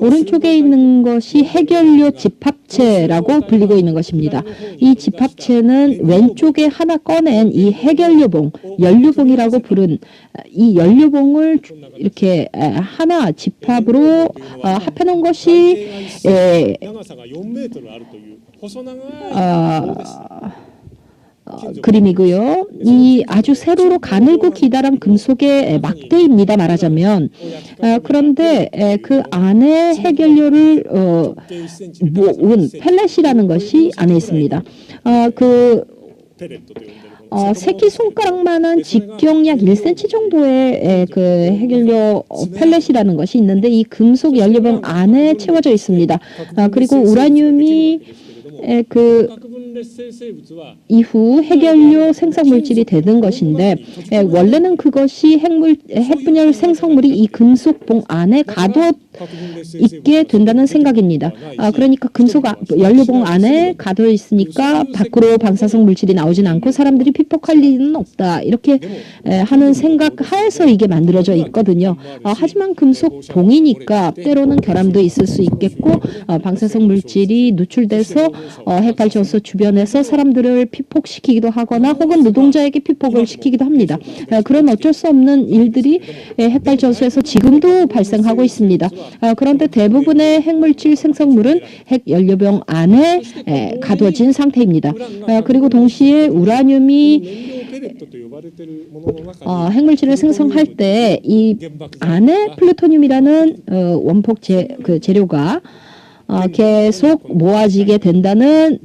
오른쪽에 있는 것이 핵연료 집합체라고 불리고 있는 것입니다. 이 집합체는 왼쪽에 하나 꺼낸 이 핵연료봉, 연료봉이라고 부른 이 연료봉을 이렇게 하나 집합으로 합해놓은 것이 그림이고요. 이 아주 세로로 가늘고 기다란 금속의 막대입니다. 말하자면. 그런데 그 안에 해결료를 모은 펠렛이라는 것이 안에 있습니다. 그 새끼손가락만한 직경 약 1cm 정도의 그 해결료 펠렛이라는 것이 있는데 이 금속 연료병 안에 채워져 있습니다. 그리고 우라늄이 그 이후 해결료 생성 물질이 되는 것인데 원래는 그것이 핵분열 생성물이 이 금속봉 안에 가둬 있게 된다는 생각입니다. 그러니까 금속 연료봉 안에 가둬 있으니까 밖으로 방사성 물질이 나오진 않고 사람들이 피폭할 일은 없다. 이렇게 하는 생각 하에서 이게 만들어져 있거든요. 하지만 금속 봉이니까 때로는 결함도 있을 수 있겠고 방사성 물질이 누출돼서 핵발전소 주변에서 사람들을 피폭시키기도 하거나 혹은 노동자에게 피폭을 시키기도 합니다. 그런 어쩔 수 없는 일들이 핵발전소에서 지금도 발생하고 있습니다. 그런데 대부분의 핵물질 생성물은 핵연료병 안에 가둬진 상태입니다. 그리고 동시에 우라늄이 핵물질을 생성할 때 이 안에 플루토늄이라는 원폭 재료가 계속 모아지게 된다는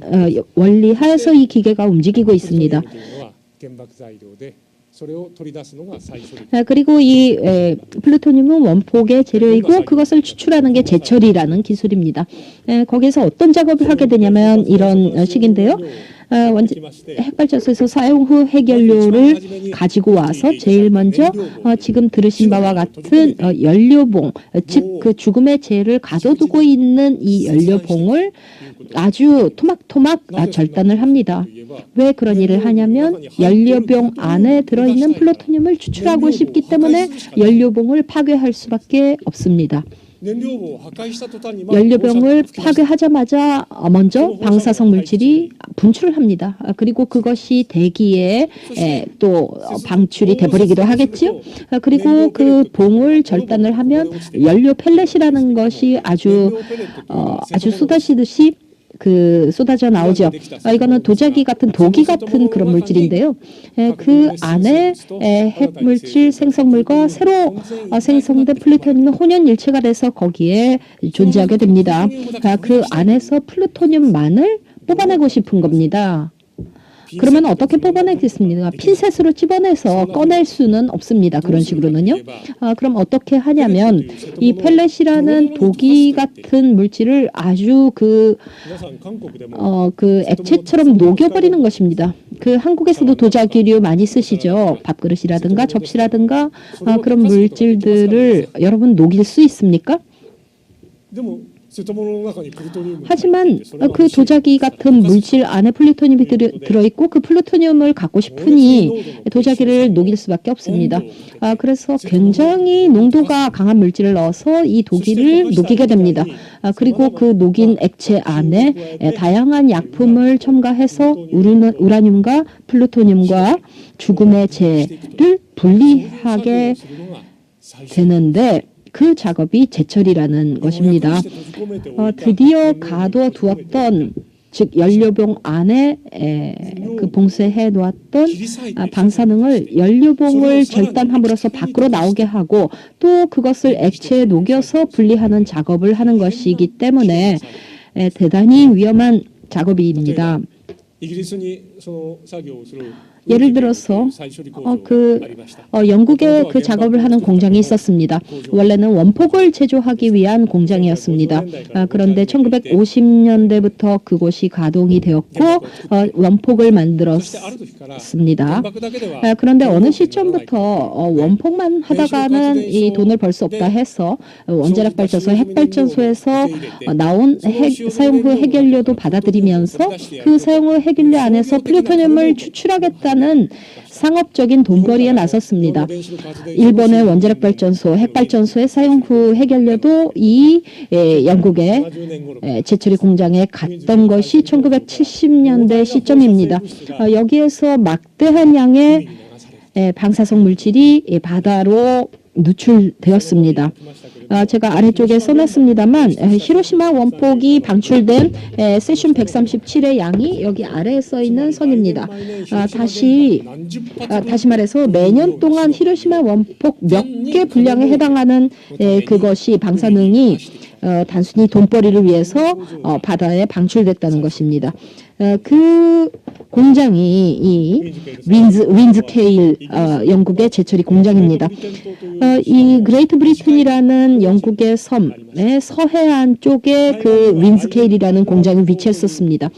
원리 하에서 이 기계가 움직이고 있습니다. 그리고 이 플루토늄은 원폭의 재료이고 그것을 추출하는 게 제철이라는 기술입니다. 거기서 어떤 작업을 하게 되냐면 이런 식인데요. 핵발전소에서 사용 후 핵연료를 가지고 와서 제일 먼저 지금 들으신 바와 같은 연료봉, 즉 그 죽음의 재를 가둬두고 있는 이 연료봉을 아주 토막토막 절단을 합니다. 왜 그런 일을 하냐면 연료병 안에 들어있는 플루토늄을 추출하고 싶기 때문에 연료봉을 파괴할 수밖에 없습니다. 연료병을 파괴하자마자 먼저 방사성 물질이 분출을 합니다. 그리고 그것이 대기에 또 방출이 돼버리기도 하겠지요. 그리고 그 봉을 절단을 하면 연료 펠렛이라는 것이 아주 쏟아지듯이 쏟아져 나오죠. 이거는 도자기 같은 도기 같은 그런 물질인데요. 그 안에 핵물질 생성물과 새로 생성된 플루토늄이 혼연일체가 돼서 거기에 존재하게 됩니다. 그 안에서 플루토늄만을 뽑아내고 싶은 겁니다. 그러면 어떻게 뽑아내겠습니까? 핀셋으로 집어내서 꺼낼 수는 없습니다. 그런 식으로는요. 그럼 어떻게 하냐면 이 펠렛이라는 도기 같은 물질을 아주 그 액체처럼 녹여버리는 것입니다. 한국에서도 도자기류 많이 쓰시죠. 밥그릇이라든가 접시라든가 그런 물질들을 여러분 녹일 수 있습니까? 하지만 그 도자기 같은 물질 안에 플루토늄이 들어있고 그 플루토늄을 갖고 싶으니 도자기를 녹일 수밖에 없습니다. 그래서 굉장히 농도가 강한 물질을 넣어서 이 도기를 녹이게 됩니다. 그리고 그 녹인 액체 안에 다양한 약품을 첨가해서 우라늄과 플루토늄과 죽음의 재를 분리하게 되는데 그 작업이 제철이라는 것입니다. 드디어 가둬두었던 즉 연료봉 안에 그 봉쇄해 놓았던 방사능을 연료봉을 절단함으로써 밖으로 나오게 하고 또 그것을 액체에 녹여서 분리하는 작업을 하는 것이기 때문에 대단히 위험한 작업입니다. 예를 들어서 영국에 그 작업을 하는 공장이 있었습니다. 원래는 원폭을 제조하기 위한 공장이었습니다. 그런데 1950년대부터 그곳이 가동이 되었고 원폭을 만들었습니다. 그런데 어느 시점부터 원폭만 하다가는 이 돈을 벌 수 없다 해서 원자력 발전소, 핵발전소에서 나온 사용 후 핵연료도 받아들이면서 그 사용 후 핵연료 안에서 플루토늄을 추출하겠다 는 상업적인 돈벌이에 나섰습니다. 일본의 원자력 발전소, 핵발전소의 사용 후 핵연료도 이 영국의 제철이 공장에 갔던 것이 1970년대 시점입니다. 여기에서 막대한 양의 방사성 물질이 바다로 누출되었습니다. 제가 아래쪽에 써놨습니다만 히로시마 원폭이 방출된 세슘 137의 양이 여기 아래에 써 있는 선입니다. 다시 말해서 매년 동안 히로시마 원폭 몇 개 분량에 해당하는 그것이 방사능이 단순히 돈벌이를 위해서 바다에 방출됐다는 것입니다. 그 공장이 이 윈즈케일 영국의 제철이 공장입니다. 이 그레이트 브리튼이라는 영국의 섬의 서해안 쪽에 그 윈즈케일이라는 공장이 위치했었습니다.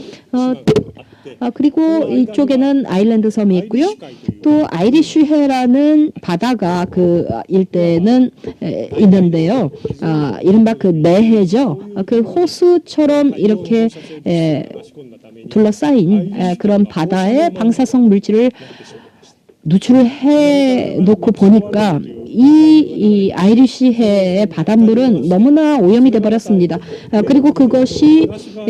그리고 이쪽에는 아일랜드 섬이 있고요. 또 아이리쉬해라는 바다가 그 일대는 있는데요. 이른바 그 매해죠. 그 호수처럼 이렇게 둘러싸인 그런 바다에 방사성 물질을 누출을 해 놓고 보니까 이 아이리쉬해의 바닷물은 너무나 오염이 돼 버렸습니다. 그리고 그것이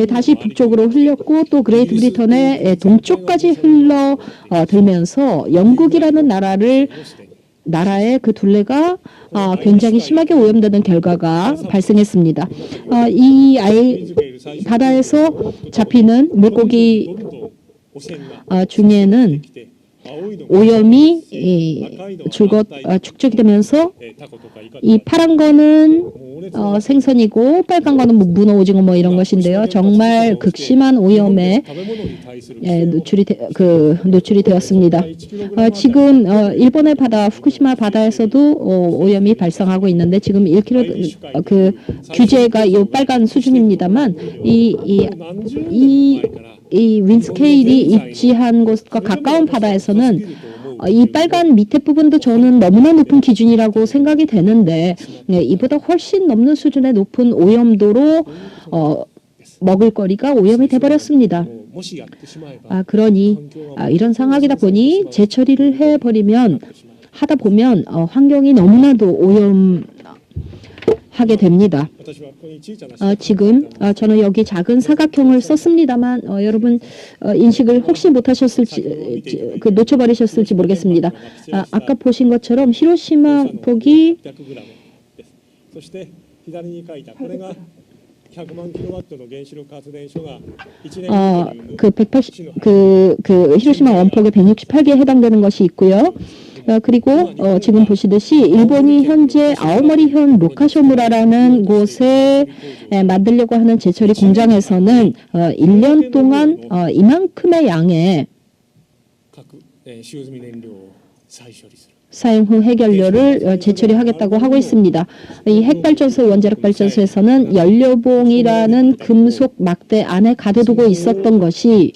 다시 북쪽으로 흘렸고 또 그레이트 브리턴의 동쪽까지 흘러 들면서 영국이라는 나라의 그 둘레가 굉장히 심하게 오염되는 결과가 발생했습니다. 바다에서 잡히는 물고기 중에는 오염이 축적이 되면서 이 파란 거는 생선이고 빨간 거는 문어, 오징어 뭐 이런 것인데요. 정말 극심한 오염에 노출이 되었습니다. 지금 일본의 바다 후쿠시마 바다에서도 오염이 발생하고 있는데 지금 1kg 그 규제가 이 빨간 수준입니다만 이 윈스케일이 입지한 곳과 가까운 바다에서는 이 빨간 밑에 부분도 저는 너무나 높은 기준이라고 생각이 되는데 이보다 훨씬 넘는 수준의 높은 오염도로 먹을거리가 오염이 돼버렸습니다. 그러니 이런 상황이다 보니 재처리를 하다 보면 환경이 너무나도 오염하게 됩니다. 지금 저는 여기 작은 사각형을 썼습니다만 여러분 인식을 혹시 못하셨을지 놓쳐버리셨을지 모르겠습니다. 아까 보신 것처럼 히로시마 폭이 그 히로시마 원폭의 168개에 해당되는 것이 있고요. 그리고 지금 보시듯이 일본이 현재 아오모리현 로카쇼무라라는 곳에 만들려고 하는 제철이 공장에서는 1년 동안 이만큼의 양의 사용 후 해결료를 재처리하겠다고 하고 있습니다. 이 핵발전소, 원자력 발전소에서는 연료봉이라는 금속 막대 안에 가둬두고 있었던 것이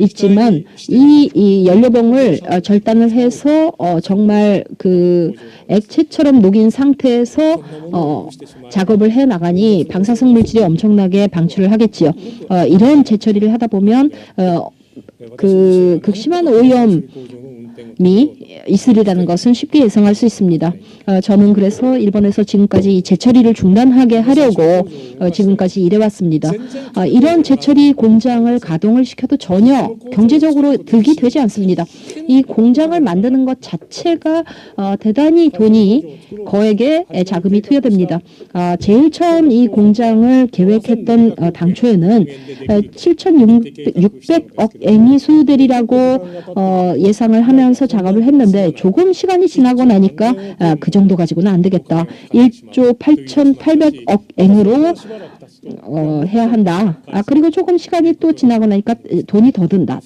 있지만 이 연료봉을 절단을 해서 정말 그 액체처럼 녹인 상태에서 작업을 해 나가니 방사성 물질이 엄청나게 방출을 하겠지요. 이런 재처리를 하다 보면 그 극심한 오염이 있으리라는 것은 쉽게 예상할 수 있습니다. 저는 그래서 일본에서 지금까지 이 재처리를 중단하게 하려고 지금까지 일해왔습니다. 이런 재처리 공장을 가동을 시켜도 전혀 경제적으로 득이 되지 않습니다. 이 공장을 만드는 것 자체가 대단히 돈이 거액의 자금이 투여됩니다. 제일 처음 이 공장을 계획했던 당초에는 7,600억 엔이 소요되리라고 예상을 하면서 작업을 했는데 조금 시간이 지나고 나니까 그 정도 가지고는 안 되겠다. 1조 8,800억 엔으로 해야 한다. 그리고 조금 시간이 또 지나고 나니까 돈이 더 든다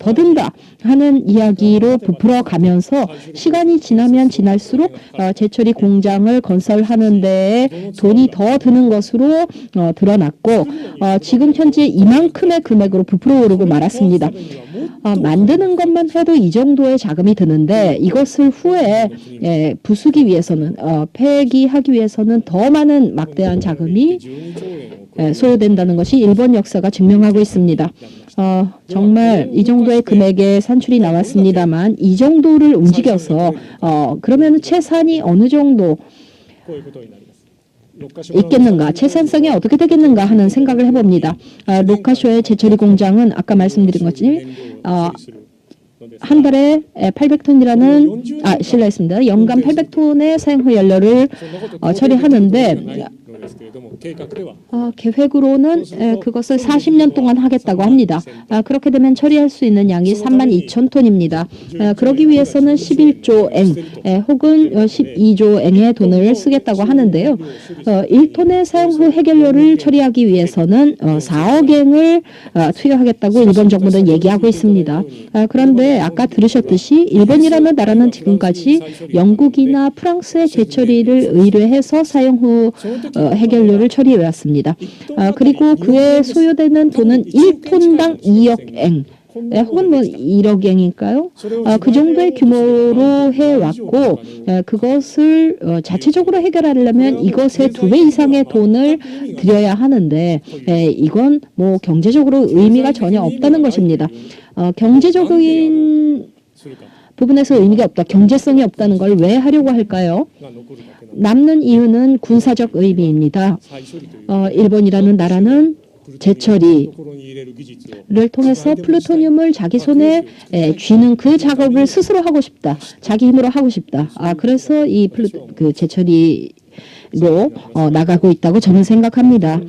하는 이야기로 부풀어 가면서 시간이 지나면 지날수록 제철이 공장을 건설하는 데에 돈이 더 드는 것으로 드러났고 지금 현재 이만큼의 금액으로 부풀어 오르고 말았습니다. 만드는 것만 해도 이 정도의 자금이 드는데 이것을 후에 부수기 위해서는 폐기하기 위해서는 더 많은 막대한 자금이 소요된다는 것이 일본 역사가 증명하고 있습니다. 정말 이 정도의 금액의 산출이 나왔습니다만 이 정도를 움직여서 그러면 채산이 어느 정도 있겠는가, 채산성이 어떻게 되겠는가 하는 생각을 해봅니다. 로카쇼의 제철이 공장은 아까 말씀드린 것처럼 한 달에 800톤이라는 실례했습니다. 연간 800톤의 사용후 연료를 처리하는데 계획으로는 그것을 40년 동안 하겠다고 합니다. 그렇게 되면 처리할 수 있는 양이 32,000톤입니다. 그러기 위해서는 11조 엔 혹은 12조 엔의 돈을 쓰겠다고 하는데요. 1톤의 사용 후 해결료를 처리하기 위해서는 4억 엔을 투여하겠다고 일본 정부는 얘기하고 있습니다. 그런데 아까 들으셨듯이 일본이라는 나라는 지금까지 영국이나 프랑스의 재처리를 의뢰해서 사용 후 해결료를 처리해 왔습니다. 그리고 그에 소요되는 돈은 1톤당 2억 엔 혹은 뭐 1억 엔일까요? 그 정도의 규모로 해왔고 그것을 자체적으로 해결하려면 이것의 2배 이상의 돈을 들여야 하는데 이건 뭐 경제적으로 의미가 전혀 없다는 것입니다. 경제적인 부분에서 의미가 없다. 경제성이 없다는 걸 왜 하려고 할까요? 남는 이유는 군사적 의미입니다. 일본이라는 나라는 재처리를 통해서 플루토늄을 자기 손에 쥐는 그 작업을 스스로 하고 싶다. 자기 힘으로 하고 싶다. 그래서 이 재처리로 나가고 있다고 저는 생각합니다.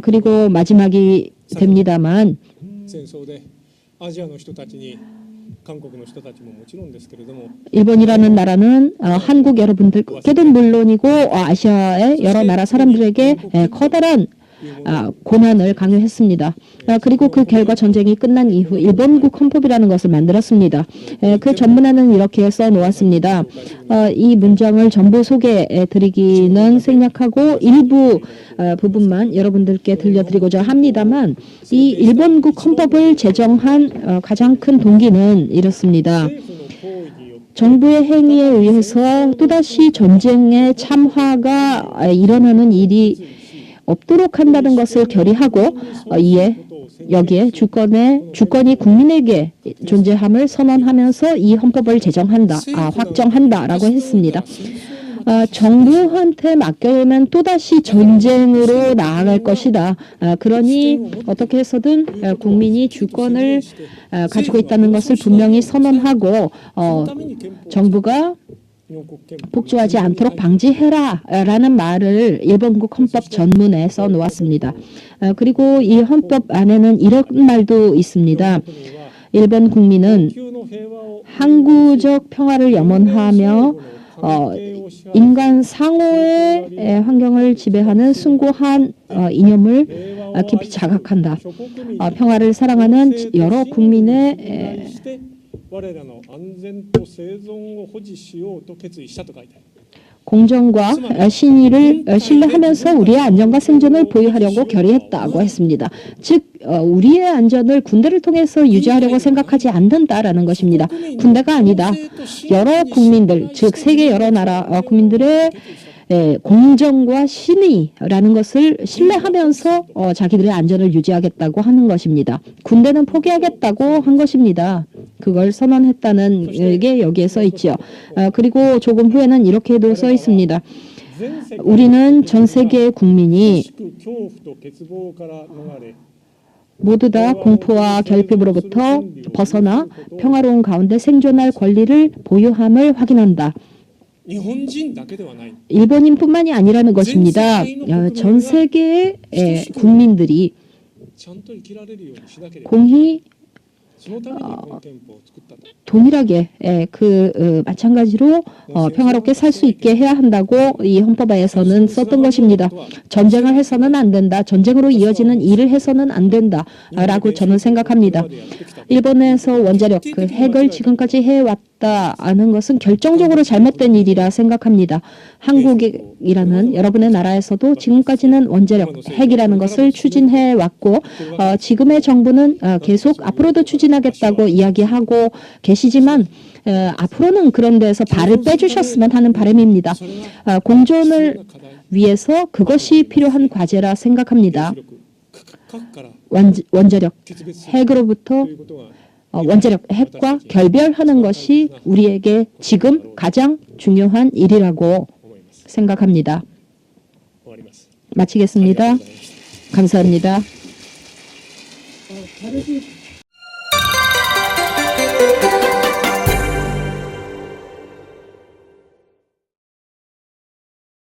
그리고 마지막이 됩니다만 일본이라는 나라는 한국 여러분들께도 물론이고 아시아의 여러 나라 사람들에게 커다란 고난을 강요했습니다. 그리고 그 결과 전쟁이 끝난 이후 일본국 헌법이라는 것을 만들었습니다. 그 전문안은 이렇게 써놓았습니다. 이 문장을 전부 소개해 드리기는 생략하고 일부 부분만 여러분들께 들려드리고자 합니다만 이 일본국 헌법을 제정한 가장 큰 동기는 이렇습니다. 정부의 행위에 의해서 또다시 전쟁의 참화가 일어나는 일이 없도록 한다는 것을 결의하고 여기에 주권이 국민에게 존재함을 선언하면서 이 헌법을 제정한다, 확정한다라고 했습니다. 정부한테 맡겨오면 또다시 전쟁으로 나아갈 것이다. 그러니 어떻게 해서든 국민이 주권을 가지고 있다는 것을 분명히 선언하고 정부가 복주하지 않도록 방지해라라는 말을 일본국 헌법 전문에 써놓았습니다. 그리고 이 헌법 안에는 이런 말도 있습니다. 일본 국민은 항구적 평화를 염원하며 인간 상호의 환경을 지배하는 숭고한 이념을 깊이 자각한다. 평화를 사랑하는 여러 국민의 공정과 신의를 신뢰하면서 우리의 안전과 생존을 보유하려고 결의했다고 했습니다. 즉 우리의 안전을 군대를 통해서 유지하려고 생각하지 않는다라는 것입니다. 군대가 아니다. 여러 국민들, 즉 세계 여러 나라 국민들의 공정과 신의라는 것을 신뢰하면서 자기들의 안전을 유지하겠다고 하는 것입니다. 군대는 포기하겠다고 한 것입니다. 그걸 선언했다는 게 여기에 써 있죠. 그리고 조금 후에는 이렇게도 써 있습니다. 우리는 전 세계의 국민이 모두 다 공포와 결핍으로부터 벗어나 평화로운 가운데 생존할 권리를 보유함을 확인한다. 일본인뿐만이 아니라는 것입니다. 전 세계의 국민들이 공히 동일하게 마찬가지로 평화롭게 살 수 있게 해야 한다고 이 헌법에서는 썼던 것입니다. 전쟁을 해서는 안 된다. 전쟁으로 이어지는 일을 해서는 안 된다라고 저는 생각합니다. 일본에서 원자력 핵을 지금까지 해왔다는 것은 결정적으로 잘못된 일이라 생각합니다. 한국이라는 여러분의 나라에서도 지금까지는 원자력 핵이라는 것을 추진해 왔고 지금의 정부는 계속 앞으로도 추진하겠다고 이야기하고 계시지만 앞으로는 그런 데서 발을 빼주셨으면 하는 바람입니다. 공존을 위해서 그것이 필요한 과제라 생각합니다. 원자력 핵으로부터 원자력 핵과 결별하는 것이 우리에게 지금 가장 중요한 일이라고 생각합니다. 마치겠습니다. 감사합니다.